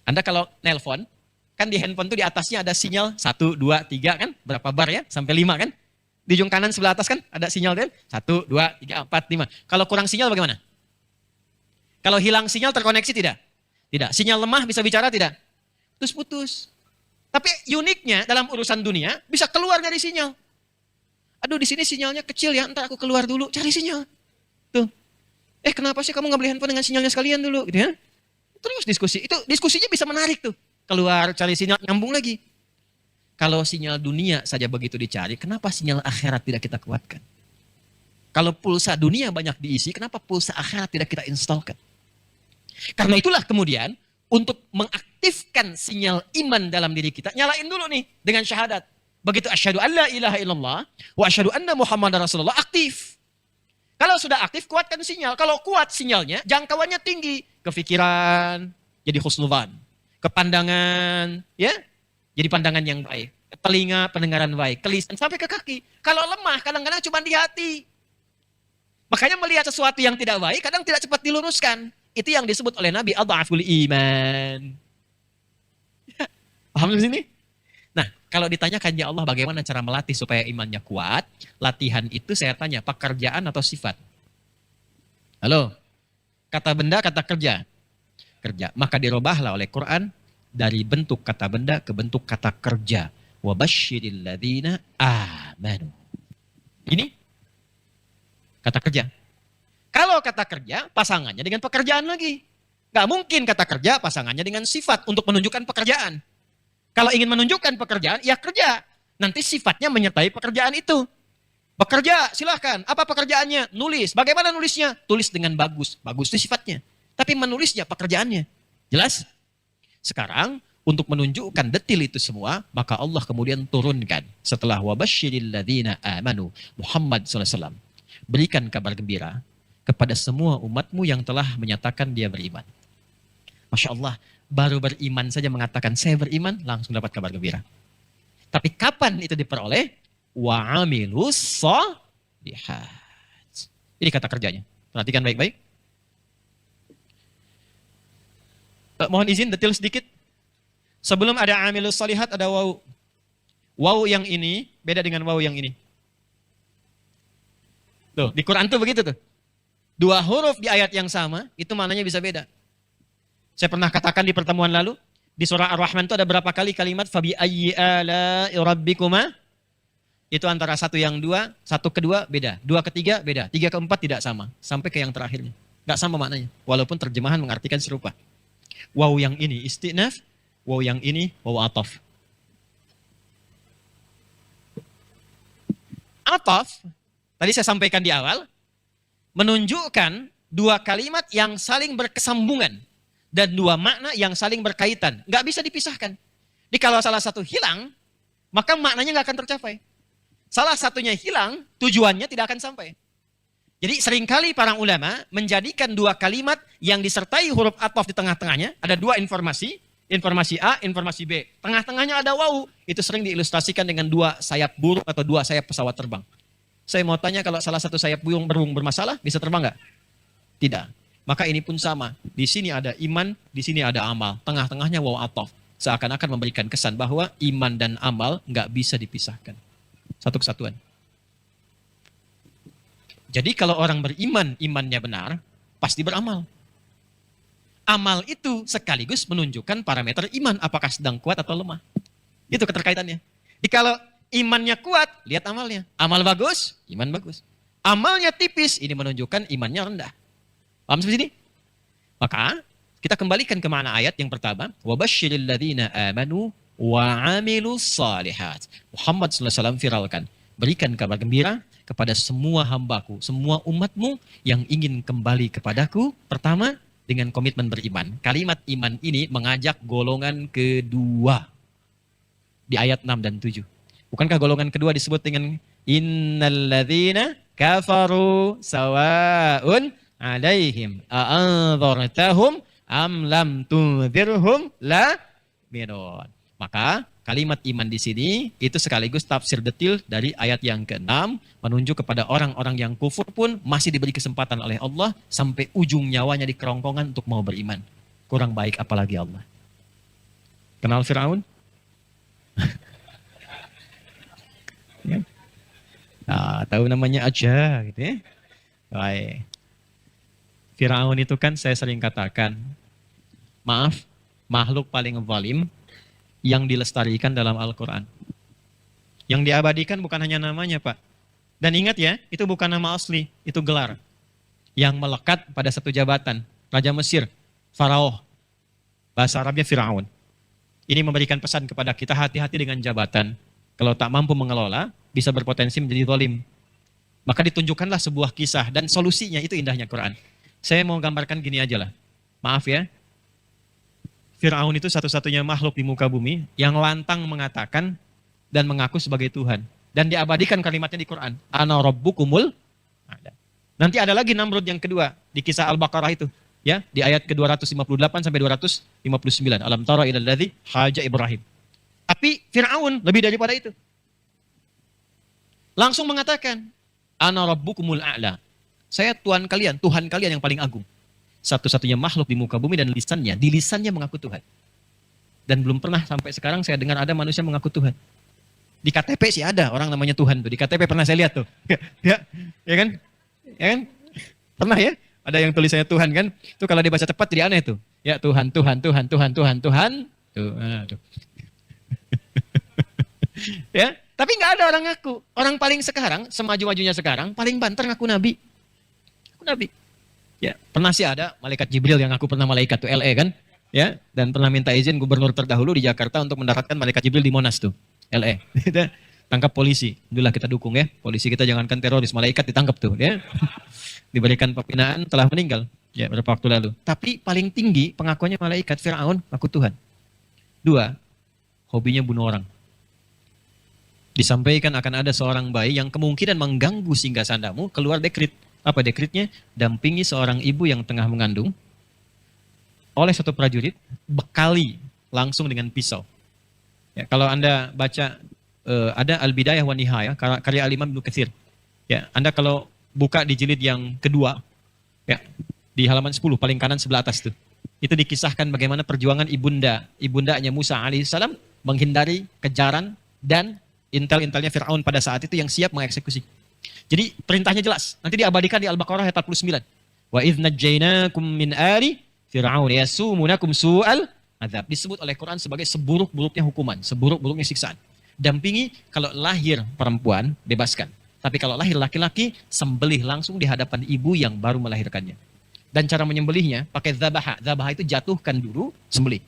Speaker 1: Anda kalau nelpon, kan di handphone tuh di atasnya ada sinyal 1, 2, 3 kan? Berapa bar ya? Sampai 5 kan? Di ujung kanan sebelah atas kan ada sinyal kan? 1, 2, 3, 4, 5. Kalau kurang sinyal bagaimana? Kalau hilang sinyal terkoneksi tidak? Tidak. Sinyal lemah bisa bicara tidak? Terus putus. Tapi uniknya dalam urusan dunia bisa keluar dari sinyal. Aduh di sini sinyalnya kecil ya, ntar aku keluar dulu cari sinyal. Tuh. Kenapa sih kamu nggak beli handphone dengan sinyalnya sekalian dulu gitu ya? Terus diskusi. Itu diskusinya bisa menarik tuh. Keluar cari sinyal nyambung lagi. Kalau sinyal dunia saja begitu dicari, kenapa sinyal akhirat tidak kita kuatkan? Kalau pulsa dunia banyak diisi, kenapa pulsa akhirat tidak kita installkan? Karena itulah kemudian untuk mengaktifkan sinyal iman dalam diri kita, nyalain dulu nih dengan syahadat. Begitu asyhadu an la ilaha illallah wa asyhadu anna muhammadar rasulullah, aktif. Kalau sudah aktif, kuatkan sinyal. Kalau kuat sinyalnya, jangkauannya tinggi. Kefikiran, jadi husnudzan. Kepandangan, ya, jadi pandangan yang baik. Telinga, pendengaran baik. Kelisan, sampai ke kaki. Kalau lemah, kadang-kadang cuma di hati. Makanya melihat sesuatu yang tidak baik, kadang tidak cepat diluruskan. Itu yang disebut oleh Nabi adhaful iman. Paham di sini? Nah, kalau ditanyakan ya Allah bagaimana cara melatih supaya imannya kuat, latihan itu saya tanya pekerjaan atau sifat? Halo? Kata benda, kata kerja? Kerja. Maka dirubahlah oleh Quran dari bentuk kata benda ke bentuk kata kerja. Wa basyiril ladzina amanu. Ini kata kerja. Kalau kata kerja, pasangannya dengan pekerjaan lagi. Gak mungkin kata kerja pasangannya dengan sifat untuk menunjukkan pekerjaan. Kalau ingin menunjukkan pekerjaan, ya kerja. Nanti sifatnya menyertai pekerjaan itu. Bekerja, silahkan. Apa pekerjaannya? Nulis. Bagaimana nulisnya? Tulis dengan bagus. Bagus itu sifatnya. Tapi menulisnya, pekerjaannya. Jelas? Sekarang, untuk menunjukkan detil itu semua, maka Allah kemudian turunkan. Setelah wabasyiril ladzina amanu, Muhammad SAW. Berikan kabar gembira kepada semua umatmu yang telah menyatakan dia beriman. Masya Allah, baru beriman saja mengatakan saya beriman, langsung dapat kabar gembira. Tapi kapan itu diperoleh? Wa amilus shalihat. Ini kata kerjanya. Perhatikan baik-baik. Mohon izin detil sedikit. Sebelum ada amilus shalihat ada waw. Waw yang ini beda dengan waw yang ini. Tuh, di Quran tuh begitu tuh. Dua huruf di ayat yang sama, itu maknanya bisa beda. Saya pernah katakan di pertemuan lalu, di surah Ar-Rahman itu ada berapa kali kalimat fabi ayyi ala'i rabbikuma? Itu antara satu yang dua, satu kedua beda, dua ketiga beda, tiga keempat tidak sama, sampai ke yang terakhirnya. Nggak sama maknanya, walaupun terjemahan mengartikan serupa. Waw yang ini istinaf, waw yang ini waw ataf. Ataf, tadi saya sampaikan di awal, menunjukkan dua kalimat yang saling berkesambungan dan dua makna yang saling berkaitan. Nggak bisa dipisahkan. Jadi kalau salah satu hilang, maka maknanya nggak akan tercapai. Salah satunya hilang, tujuannya tidak akan sampai. Jadi seringkali para ulama menjadikan dua kalimat yang disertai huruf ataf di tengah-tengahnya, ada dua informasi, informasi A, informasi B. Tengah-tengahnya ada waw, itu sering diilustrasikan dengan dua sayap burung atau dua sayap pesawat terbang. Saya mau tanya kalau salah satu sayap burung bermasalah, bisa terbang nggak? Tidak. Maka ini pun sama. Di sini ada iman, di sini ada amal. Tengah-tengahnya waw ataf. Seakan-akan memberikan kesan bahwa iman dan amal nggak bisa dipisahkan. Satu kesatuan. Jadi kalau orang beriman, imannya benar, pasti beramal. Amal itu sekaligus menunjukkan parameter iman, apakah sedang kuat atau lemah. Itu keterkaitannya. Jadi kalau imannya kuat, lihat amalnya. Amal bagus, iman bagus. Amalnya tipis, ini menunjukkan imannya rendah. Paham seperti ini? Maka Kita kembalikan ke makna ayat yang pertama, wabashshiril ladzina amanu wa 'amilus shalihat. Muhammad sallallahu alaihi wasallam viralkan, berikan kabar gembira kepada semua hambaku, semua umatmu yang ingin kembali kepadaku. Pertama, dengan komitmen beriman. Kalimat iman ini mengajak golongan kedua di ayat 6 dan 7. Bukankah golongan kedua disebut dengan innalladzina kafaru sawa'un 'alaihim a'anzartahum am lam tunzirhum la minun. Maka kalimat iman di sini itu sekaligus tafsir detil dari ayat yang ke-6, menunjuk kepada orang-orang yang kufur pun masih diberi kesempatan oleh Allah sampai ujung nyawanya di kerongkongan untuk mau beriman. Kurang baik apalagi Allah. Kenal Firaun? Ya. Nah, tahu namanya aja gitu ya. Baik. Firaun itu kan saya sering katakan, maaf, makhluk paling zalim yang dilestarikan dalam Al-Quran. Yang diabadikan bukan hanya namanya, Pak. Dan ingat ya, itu bukan nama asli, itu gelar. Yang melekat pada satu jabatan. Raja Mesir, Faraoh. Bahasa Arabnya Firaun. Ini memberikan pesan kepada kita, hati-hati dengan jabatan. Kalau tak mampu mengelola, bisa berpotensi menjadi zalim. Maka ditunjukkanlah sebuah kisah, dan solusinya itu indahnya Quran. Saya mau gambarkan gini aja lah. Maaf ya, Firaun itu satu-satunya makhluk di muka bumi yang lantang mengatakan dan mengaku sebagai Tuhan. Dan diabadikan kalimatnya di Quran. Ana rabbukumul a'la. Nanti ada lagi Namrud yang kedua di kisah Al-Baqarah itu. Ya, di ayat ke-258 sampai 259. Alam tara ilal ladzi haja Ibrahim. Tapi Firaun lebih daripada itu. Langsung mengatakan, Ana rabbukumul a'la. Saya Tuhan kalian yang paling agung. Satu-satunya makhluk di muka bumi dan di lisannya mengaku Tuhan. Dan belum pernah sampai sekarang saya dengar ada manusia mengaku Tuhan. Di KTP sih ada orang namanya Tuhan tuh. Di KTP pernah saya lihat tuh. Ya kan? Ya kan? Pernah ya? Ada yang tulisannya Tuhan kan? Itu kalau dibaca cepat jadi aneh tuh. Ya Tuhan. Tuh. Tuh. Ya, tapi nggak ada orang ngaku. Orang paling sekarang, semaju-majunya sekarang, paling banter ngaku Nabi. Nabi. Ya, pernah sih ada malaikat Jibril yang aku pernah malaikat tuh LE kan? Ya, dan pernah minta izin gubernur terdahulu di Jakarta untuk mendaratkan malaikat Jibril di Monas tuh. LE. Kita tangkap polisi. Alhamdulillah kita dukung ya. Polisi kita jangankan teroris, malaikat ditangkap tuh ya. Diberikan pembinaan telah meninggal ya beberapa waktu lalu. Tapi paling tinggi pengakuannya malaikat Firaun aku Tuhan. 2. Hobinya bunuh orang. Disampaikan akan ada seorang bayi yang kemungkinan mengganggu singgasandamu, keluar dekrit. Apa dekritnya? Dampingi seorang ibu yang tengah mengandung oleh satu prajurit, bekali langsung dengan pisau. Ya, kalau Anda baca ada Al-Bidayah wa Nihayah karya Al-Imam Ibnu Katsir. Ya, Anda kalau buka di jilid yang kedua, ya, di halaman 10 paling kanan sebelah atas tuh. Itu dikisahkan bagaimana perjuangan ibundanya Musa alaihissalam menghindari kejaran dan intel-intelnya Firaun pada saat itu yang siap mengeksekusi. Jadi perintahnya jelas. Nanti diabadikan di Al-Baqarah ayat 49. Wa idz najjainakum min ali fir'aun yasumunakum su'al adzab. Disebut oleh Quran sebagai seburuk-buruknya hukuman, seburuk-buruknya siksaan. Dampingi kalau lahir perempuan, bebaskan. Tapi kalau lahir laki-laki, sembelih langsung di hadapan ibu yang baru melahirkannya. Dan cara menyembelihnya pakai dzabaha. Dzabaha itu jatuhkan dulu, sembelih.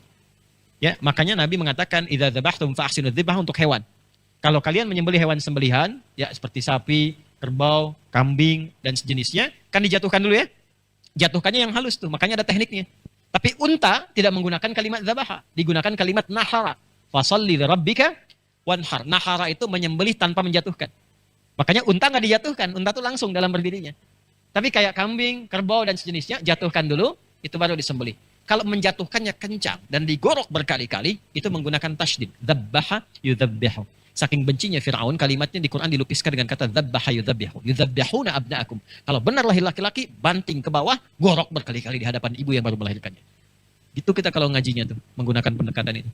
Speaker 1: Ya, makanya Nabi mengatakan idza dzabhtum fa ahsinu dzibah untuk hewan. Kalau kalian menyembelih hewan sembelihan, ya seperti sapi, kerbau, kambing, dan sejenisnya, kan dijatuhkan dulu ya. Jatuhkannya yang halus tuh, makanya ada tekniknya. Tapi unta tidak menggunakan kalimat dzabaha, digunakan kalimat nahara. Fasalli lirabbika wanhar. Nahara itu menyembelih tanpa menjatuhkan. Makanya unta nggak dijatuhkan, unta tuh langsung dalam berdirinya. Tapi kayak kambing, kerbau, dan sejenisnya, jatuhkan dulu, itu baru disembelih. Kalau menjatuhkannya kencang dan digorok berkali-kali, itu menggunakan tasydid. Dzabbaha yudzabbihu. Saking bencinya Firaun, kalimatnya di Quran dilupiskan dengan kata dzabbaha yudzabbihu. Yudzabbihuna abna'akum. Kalau benar lahir laki-laki, banting ke bawah, gorok berkali-kali di hadapan ibu yang baru melahirkannya. Gitu kita kalau ngajinya tuh, menggunakan pendekatan itu.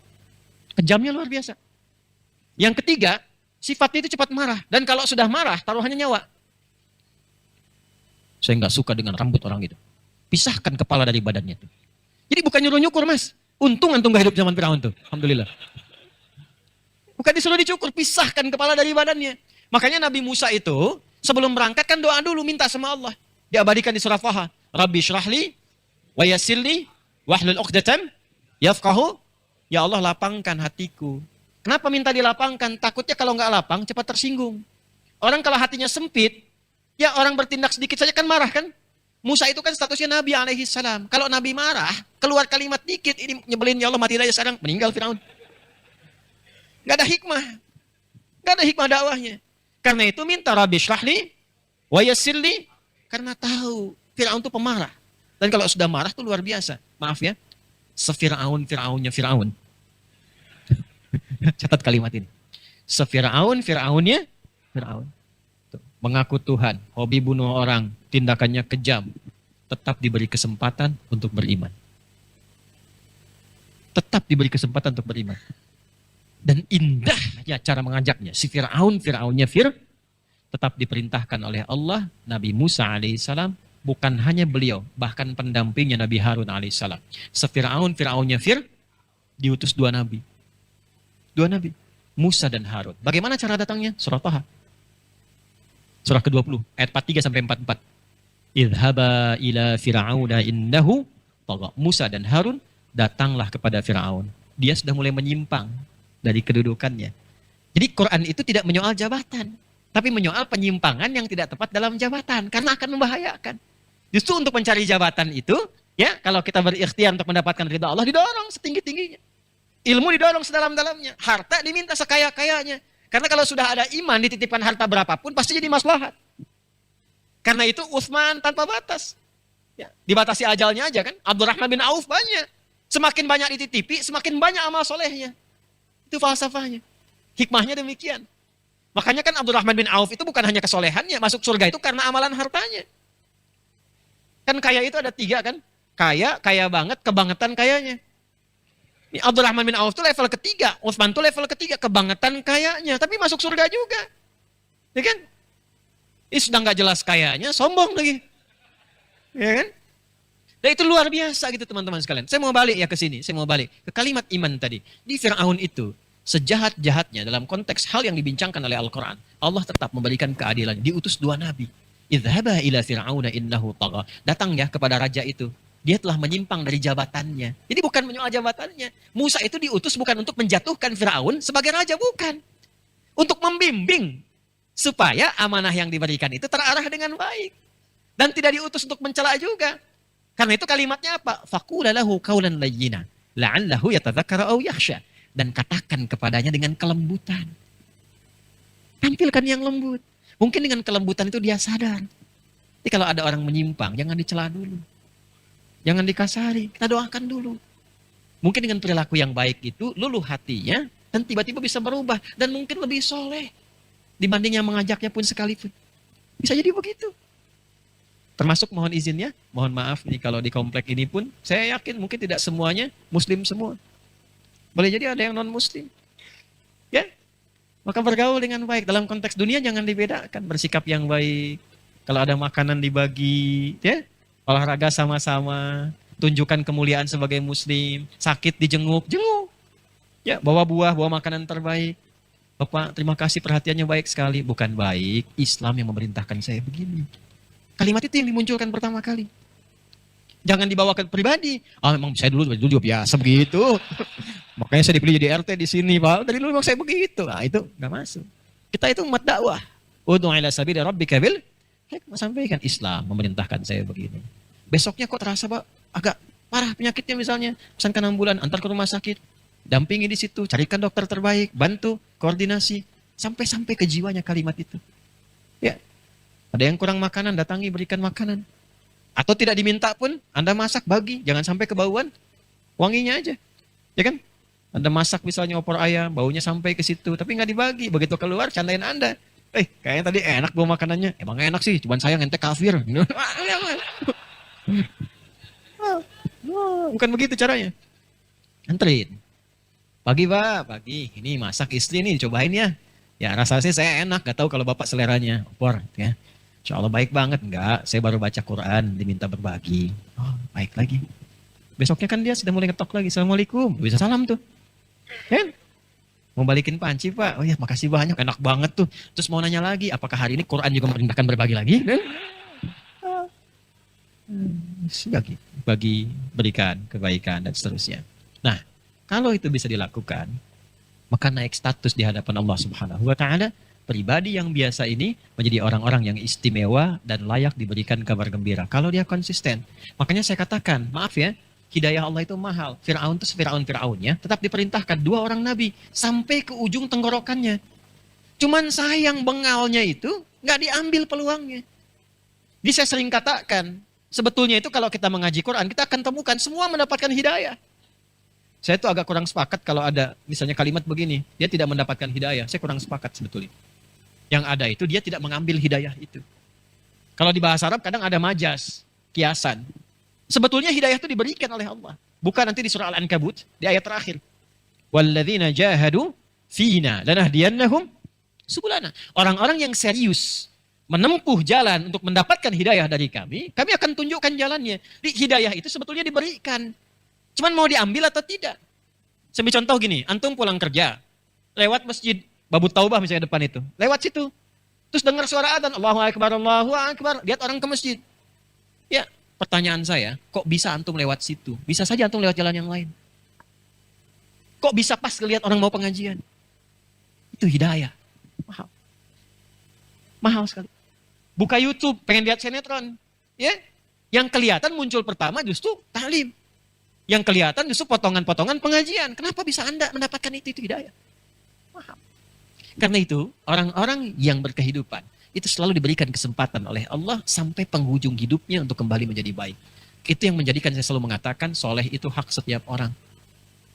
Speaker 1: Kejamnya luar biasa. Yang ketiga, sifatnya itu cepat marah. Dan kalau sudah marah, taruhannya nyawa. Saya nggak suka dengan rambut orang itu. Pisahkan kepala dari badannya tuh. Jadi bukan nyuruh-nyukur, Mas. Untung antum gak hidup zaman Firaun tuh. Alhamdulillah. Bukan disuruh dicukur, pisahkan kepala dari badannya. Makanya Nabi Musa itu sebelum berangkat kan doa dulu minta sama Allah. Diabadikan di surah Faha. Rabbi syrahli wa yassirli Wahlul 'uqdatam yafqahu. Ya Allah, lapangkan hatiku. Kenapa minta dilapangkan? Takutnya kalau nggak lapang cepat tersinggung. Orang kalau hatinya sempit, ya orang bertindak sedikit saja kan marah kan? Musa itu kan statusnya Nabi alaihi salam. Kalau Nabi marah, keluar kalimat dikit, ini nyebelin, ya Allah mati aja sekarang, meninggal Firaun. Gak ada hikmah. Gak ada hikmah dakwahnya. Karena itu minta Rabbi syrahli wa yassirli. Karena tahu Firaun itu pemarah. Dan kalau sudah marah itu luar biasa. Maaf ya, Fir'aunnya Firaun. Catat kalimat ini. Fir'aunnya Firaun. Mengaku Tuhan, hobi bunuh orang, tindakannya kejam, tetap diberi kesempatan untuk beriman. Tetap diberi kesempatan untuk beriman. Dan indahnya cara mengajaknya. Si Fir'aunnya tetap diperintahkan oleh Allah, Nabi Musa alaihissalam, bukan hanya beliau, bahkan pendampingnya Nabi Harun alaihissalam. Fir'aunnya diutus dua nabi. Dua nabi, Musa dan Harun. Bagaimana cara datangnya? Surah Taha. Surah ke-20, ayat 43 sampai 44. Idhaba ila fir'auna innahu tagha. Musa dan Harun datanglah kepada Firaun. Dia sudah mulai menyimpang dari kedudukannya. Jadi Quran itu tidak menyoal jabatan, tapi menyoal penyimpangan yang tidak tepat dalam jabatan, karena akan membahayakan. Justru untuk mencari jabatan itu, ya, kalau kita berikhtiar untuk mendapatkan ridha Allah, didorong setinggi-tingginya. Ilmu didorong sedalam-dalamnya. Harta diminta sekaya-kayanya. Karena kalau sudah ada iman, dititipkan harta berapapun, pasti jadi maslahat. Karena itu Utsman tanpa batas. Ya, dibatasi ajalnya aja kan. Abdurrahman bin Auf banyak. Semakin banyak dititipi, semakin banyak amal solehnya. Itu falsafahnya. Hikmahnya demikian. Makanya kan Abdurrahman bin Auf itu bukan hanya kesolehannya, masuk surga itu karena amalan hartanya. Kan kaya itu ada 3 kan. Kaya banget, kebangetan kayanya. Abdurrahman bin Auf itu level ketiga, Utsman itu level ketiga, kebangetan kayanya, tapi masuk surga juga. Ya kan? Ini sudah nggak jelas kayanya, sombong lagi. Ya kan? Dan itu luar biasa gitu teman-teman sekalian. Saya mau balik ya ke sini, saya mau balik ke kalimat iman tadi. Di Fir'aun itu, sejahat-jahatnya dalam konteks hal yang dibincangkan oleh Al-Quran, Allah tetap memberikan keadilan. Diutus 2 nabi. Idhaba ila fir'auna innahu tagha. Datang ya kepada raja itu. Dia telah menyimpang dari jabatannya. Jadi bukan menyoal jabatannya. Musa itu diutus bukan untuk menjatuhkan Firaun sebagai raja, bukan. Untuk membimbing supaya amanah yang diberikan itu terarah dengan baik. Dan tidak diutus untuk mencela juga. Karena itu kalimatnya apa? Faqula lahu qawlan layyina la'allahu yatadzakkara aw yakhsha. Dan katakan kepadanya dengan kelembutan. Tampilkan yang lembut. Mungkin dengan kelembutan itu dia sadar. Jadi kalau ada orang menyimpang, jangan dicela dulu. Jangan dikasari, kita doakan dulu. Mungkin dengan perilaku yang baik itu, luluh hatinya, dan tiba-tiba bisa berubah. Dan mungkin lebih soleh dibanding yang mengajaknya pun sekalipun. Bisa jadi begitu. Termasuk mohon izinnya, mohon maaf nih kalau di komplek ini pun, saya yakin mungkin tidak semuanya muslim semua. Boleh jadi ada yang non-muslim. Ya, maka bergaul dengan baik. Dalam konteks dunia jangan dibedakan, bersikap yang baik. Kalau ada makanan dibagi, ya, olahraga sama-sama, tunjukkan kemuliaan sebagai muslim, sakit dijenguk, jenguk. Ya, bawa buah, bawa makanan terbaik. Bapak, terima kasih perhatiannya baik sekali. Bukan baik, Islam yang memerintahkan saya begini. Kalimat itu yang dimunculkan pertama kali. Jangan dibawa ke pribadi. Ah, memang saya dulu juga biasa begitu. Makanya saya dipilih jadi RT di sini, Pak. Dari dulu memang saya begitu. Nah, itu nggak masuk. Kita itu umat dakwah. Ud'u ila sabili rabbika bil hikmah, sampaikan Islam memerintahkan saya begini. Besoknya kok terasa Pak agak parah penyakitnya misalnya, pesankan ambulan, antar ke rumah sakit, dampingi di situ, carikan dokter terbaik, bantu, koordinasi, sampai ke jiwanya kalimat itu. Ya, ada yang kurang makanan, datangi berikan makanan. Atau tidak diminta pun, Anda masak bagi, jangan sampai kebauan, wanginya aja, ya kan? Anda masak misalnya opor ayam, baunya sampai ke situ, tapi nggak dibagi, begitu keluar candain Anda. Kayaknya tadi enak bawa makanannya. Emang enak sih, cuman sayang ente kafir. Bukan begitu caranya. Anterin. Pagi Pak, pagi. Ini masak istri nih, cobain ya. Ya rasanya saya enak, gak tahu kalau Bapak seleranya. Opor, ya. Insya Allah baik banget. Enggak, saya baru baca Quran, diminta berbagi. Oh, baik lagi. Besoknya kan dia sudah mulai ngetok lagi. Assalamualaikum. Bisa salam tuh. Kan? Mau balikin panci Pak. Oh ya makasih banyak, enak banget tuh. Terus mau nanya lagi, apakah hari ini Quran juga memerintahkan berbagi lagi? bagi berikan kebaikan dan seterusnya. Nah, kalau itu bisa dilakukan, maka naik status di hadapan Allah Subhanahu wa taala. Pribadi yang biasa ini menjadi orang-orang yang istimewa dan layak diberikan kabar gembira kalau dia konsisten. Makanya saya katakan, maaf ya, hidayah Allah itu mahal. Fir'aun itu Fir'aun-Fir'aunnya tetap diperintahkan 2 orang nabi sampai ke ujung tenggorokannya. Cuman sayang bengalnya itu nggak diambil peluangnya. Jadi saya sering katakan, sebetulnya itu kalau kita mengaji Quran, kita akan temukan semua mendapatkan hidayah. Saya tuh agak kurang sepakat kalau ada misalnya kalimat begini, dia tidak mendapatkan hidayah. Saya kurang sepakat sebetulnya. Yang ada itu dia tidak mengambil hidayah itu. Kalau di bahasa Arab kadang ada majas, kiasan. Sebetulnya hidayah itu diberikan oleh Allah. Bukan nanti di surah Al-Ankabut, di ayat terakhir. Walladzina jahadu fina lanahdiyannahum subulana. Orang-orang yang serius menempuh jalan untuk mendapatkan hidayah dari kami akan tunjukkan jalannya. Hidayah itu sebetulnya diberikan. Cuman mau diambil atau tidak. Sambil contoh gini, antum pulang kerja, lewat masjid Babu Taubah misalnya depan itu. Lewat situ. Terus dengar suara adzan, Allahu Akbar, Allahu Akbar. Lihat orang ke masjid. Ya, pertanyaan saya, kok bisa antum lewat situ? Bisa saja antum lewat jalan yang lain. Kok bisa pas lihat orang mau pengajian? Itu hidayah. Mahal. Mahal sekali. Buka YouTube, pengen lihat sinetron. Ya, yang kelihatan muncul pertama justru taklim. Yang kelihatan justru potongan-potongan pengajian. Kenapa bisa Anda mendapatkan itu hidayah? Mahal. Karena itu, orang-orang yang berkehidupan, itu selalu diberikan kesempatan oleh Allah sampai penghujung hidupnya untuk kembali menjadi baik. Itu yang menjadikan saya selalu mengatakan, soleh itu hak setiap orang.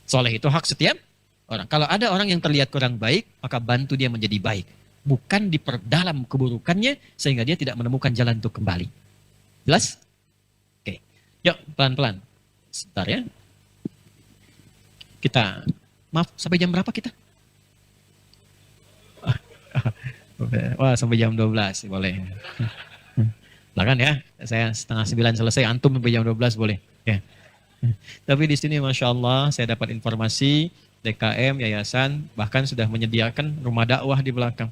Speaker 1: Soleh itu hak setiap orang. Kalau ada orang yang terlihat kurang baik, maka bantu dia menjadi baik. Bukan diperdalam keburukannya, sehingga dia tidak menemukan jalan untuk kembali. Jelas? Oke. Yuk, pelan-pelan. Sebentar ya. Kita, maaf, sampai jam berapa kita? Wah, sampai jam 12 boleh. Silakan ya, saya 8:30 selesai, antum sampai jam 12 boleh. Ya. Tapi di sini Masya Allah saya dapat informasi DKM, yayasan bahkan sudah menyediakan rumah dakwah di belakang.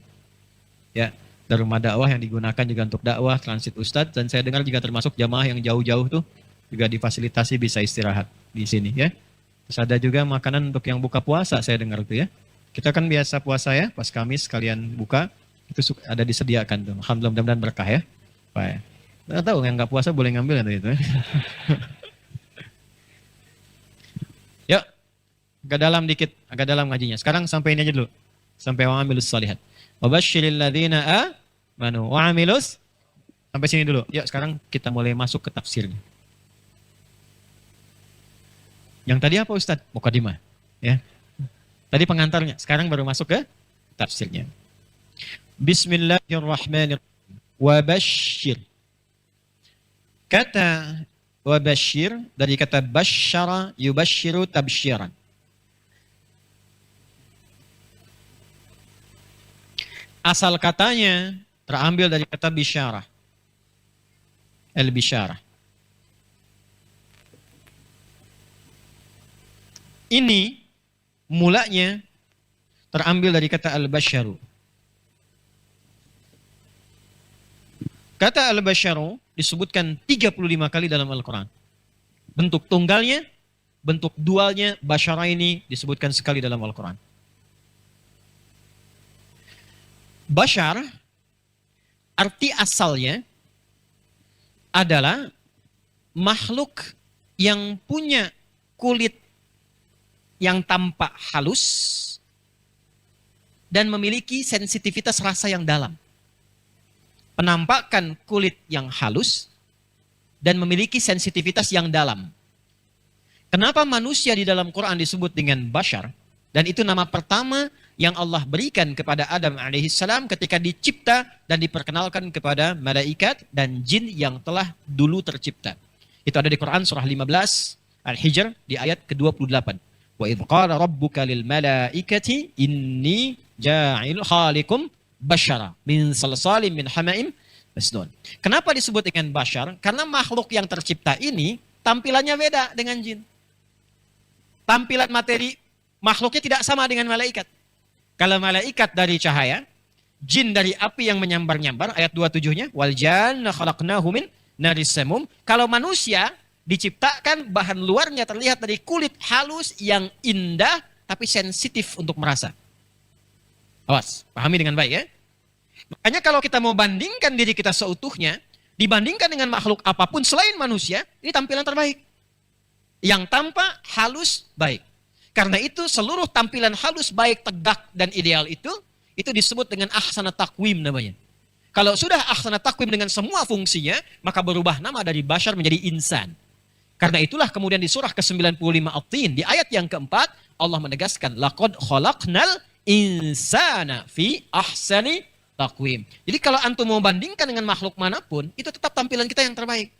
Speaker 1: Ya, dan rumah dakwah yang digunakan juga untuk dakwah transit Ustadz, dan saya dengar juga termasuk jamaah yang jauh-jauh tuh juga difasilitasi bisa istirahat di sini ya. Terus ada juga makanan untuk yang buka puasa saya dengar tuh ya. Kita kan biasa puasa ya, pas Kamis kalian buka itu ada disediakan tuh. Alhamdulillah, mudah-mudahan berkah ya. Pak ya. Nggak tahu yang nggak puasa boleh ngambil atau itu. Yuk, agak dalam dikit, agak dalam ngajinya. Sekarang sampai ini aja dulu. Sampai wa amilus shalihat. Wa basyiril ladzina amanu wa amilus. Sampai sini dulu. Yuk, sekarang kita mulai masuk ke tafsirnya. Yang tadi apa Ustadz? Mukadimah. Ya. Tadi pengantarnya, sekarang baru masuk ke tafsirnya. Bismillahirrahmanirrahim. Wabasyir. Kata wabasyir dari kata basyara yubasyiru tabsyiran. Asal katanya terambil dari kata bisyarah. Al-bisyarah. Ini mulanya terambil dari kata al-basyaru. Kata al-basyaru disebutkan 35 kali dalam Al-Quran. Bentuk tunggalnya, bentuk dualnya, basyara ini disebutkan sekali dalam Al-Quran. Basyar, arti asalnya adalah makhluk yang punya kulit yang tampak halus dan memiliki sensitivitas rasa yang dalam. Penampakan kulit yang halus dan memiliki sensitivitas yang dalam. Kenapa manusia di dalam Quran disebut dengan bashar? Dan itu nama pertama yang Allah berikan kepada Adam alaihissalam ketika dicipta dan diperkenalkan kepada malaikat dan jin yang telah dulu tercipta. Itu ada di Quran surah 15 Al-Hijr di ayat ke-28. Wa idh qala rabbuka lil malaikati inni ja'il khaliqum basyara min salsalim min hama'im masnun. Kenapa disebut dengan bashar? Karena makhluk yang tercipta ini tampilannya beda dengan jin. Tampilan materi makhluknya tidak sama dengan malaikat. Kalau malaikat dari cahaya, jin dari api yang menyambar-nyambar, ayat 27-nya, wal janna khalaqnahu min narisemum. Kalau manusia diciptakan bahan luarnya terlihat dari kulit halus yang indah tapi sensitif untuk merasa. Awas, pahami dengan baik ya. Makanya kalau kita mau bandingkan diri kita seutuhnya, dibandingkan dengan makhluk apapun selain manusia, ini tampilan terbaik. Yang tampak halus baik. Karena itu seluruh tampilan halus baik, tegak dan ideal itu disebut dengan ahsana taqwim namanya. Kalau sudah ahsana taqwim dengan semua fungsinya, maka berubah nama dari bashar menjadi insan. Karena itulah kemudian di surah ke-95 At-Tin, di ayat yang keempat, Allah menegaskan, laqad khalaqnal insana fi ahsani taqwim. Jadi kalau antum mau bandingkan dengan makhluk manapun, itu tetap tampilan kita yang terbaik.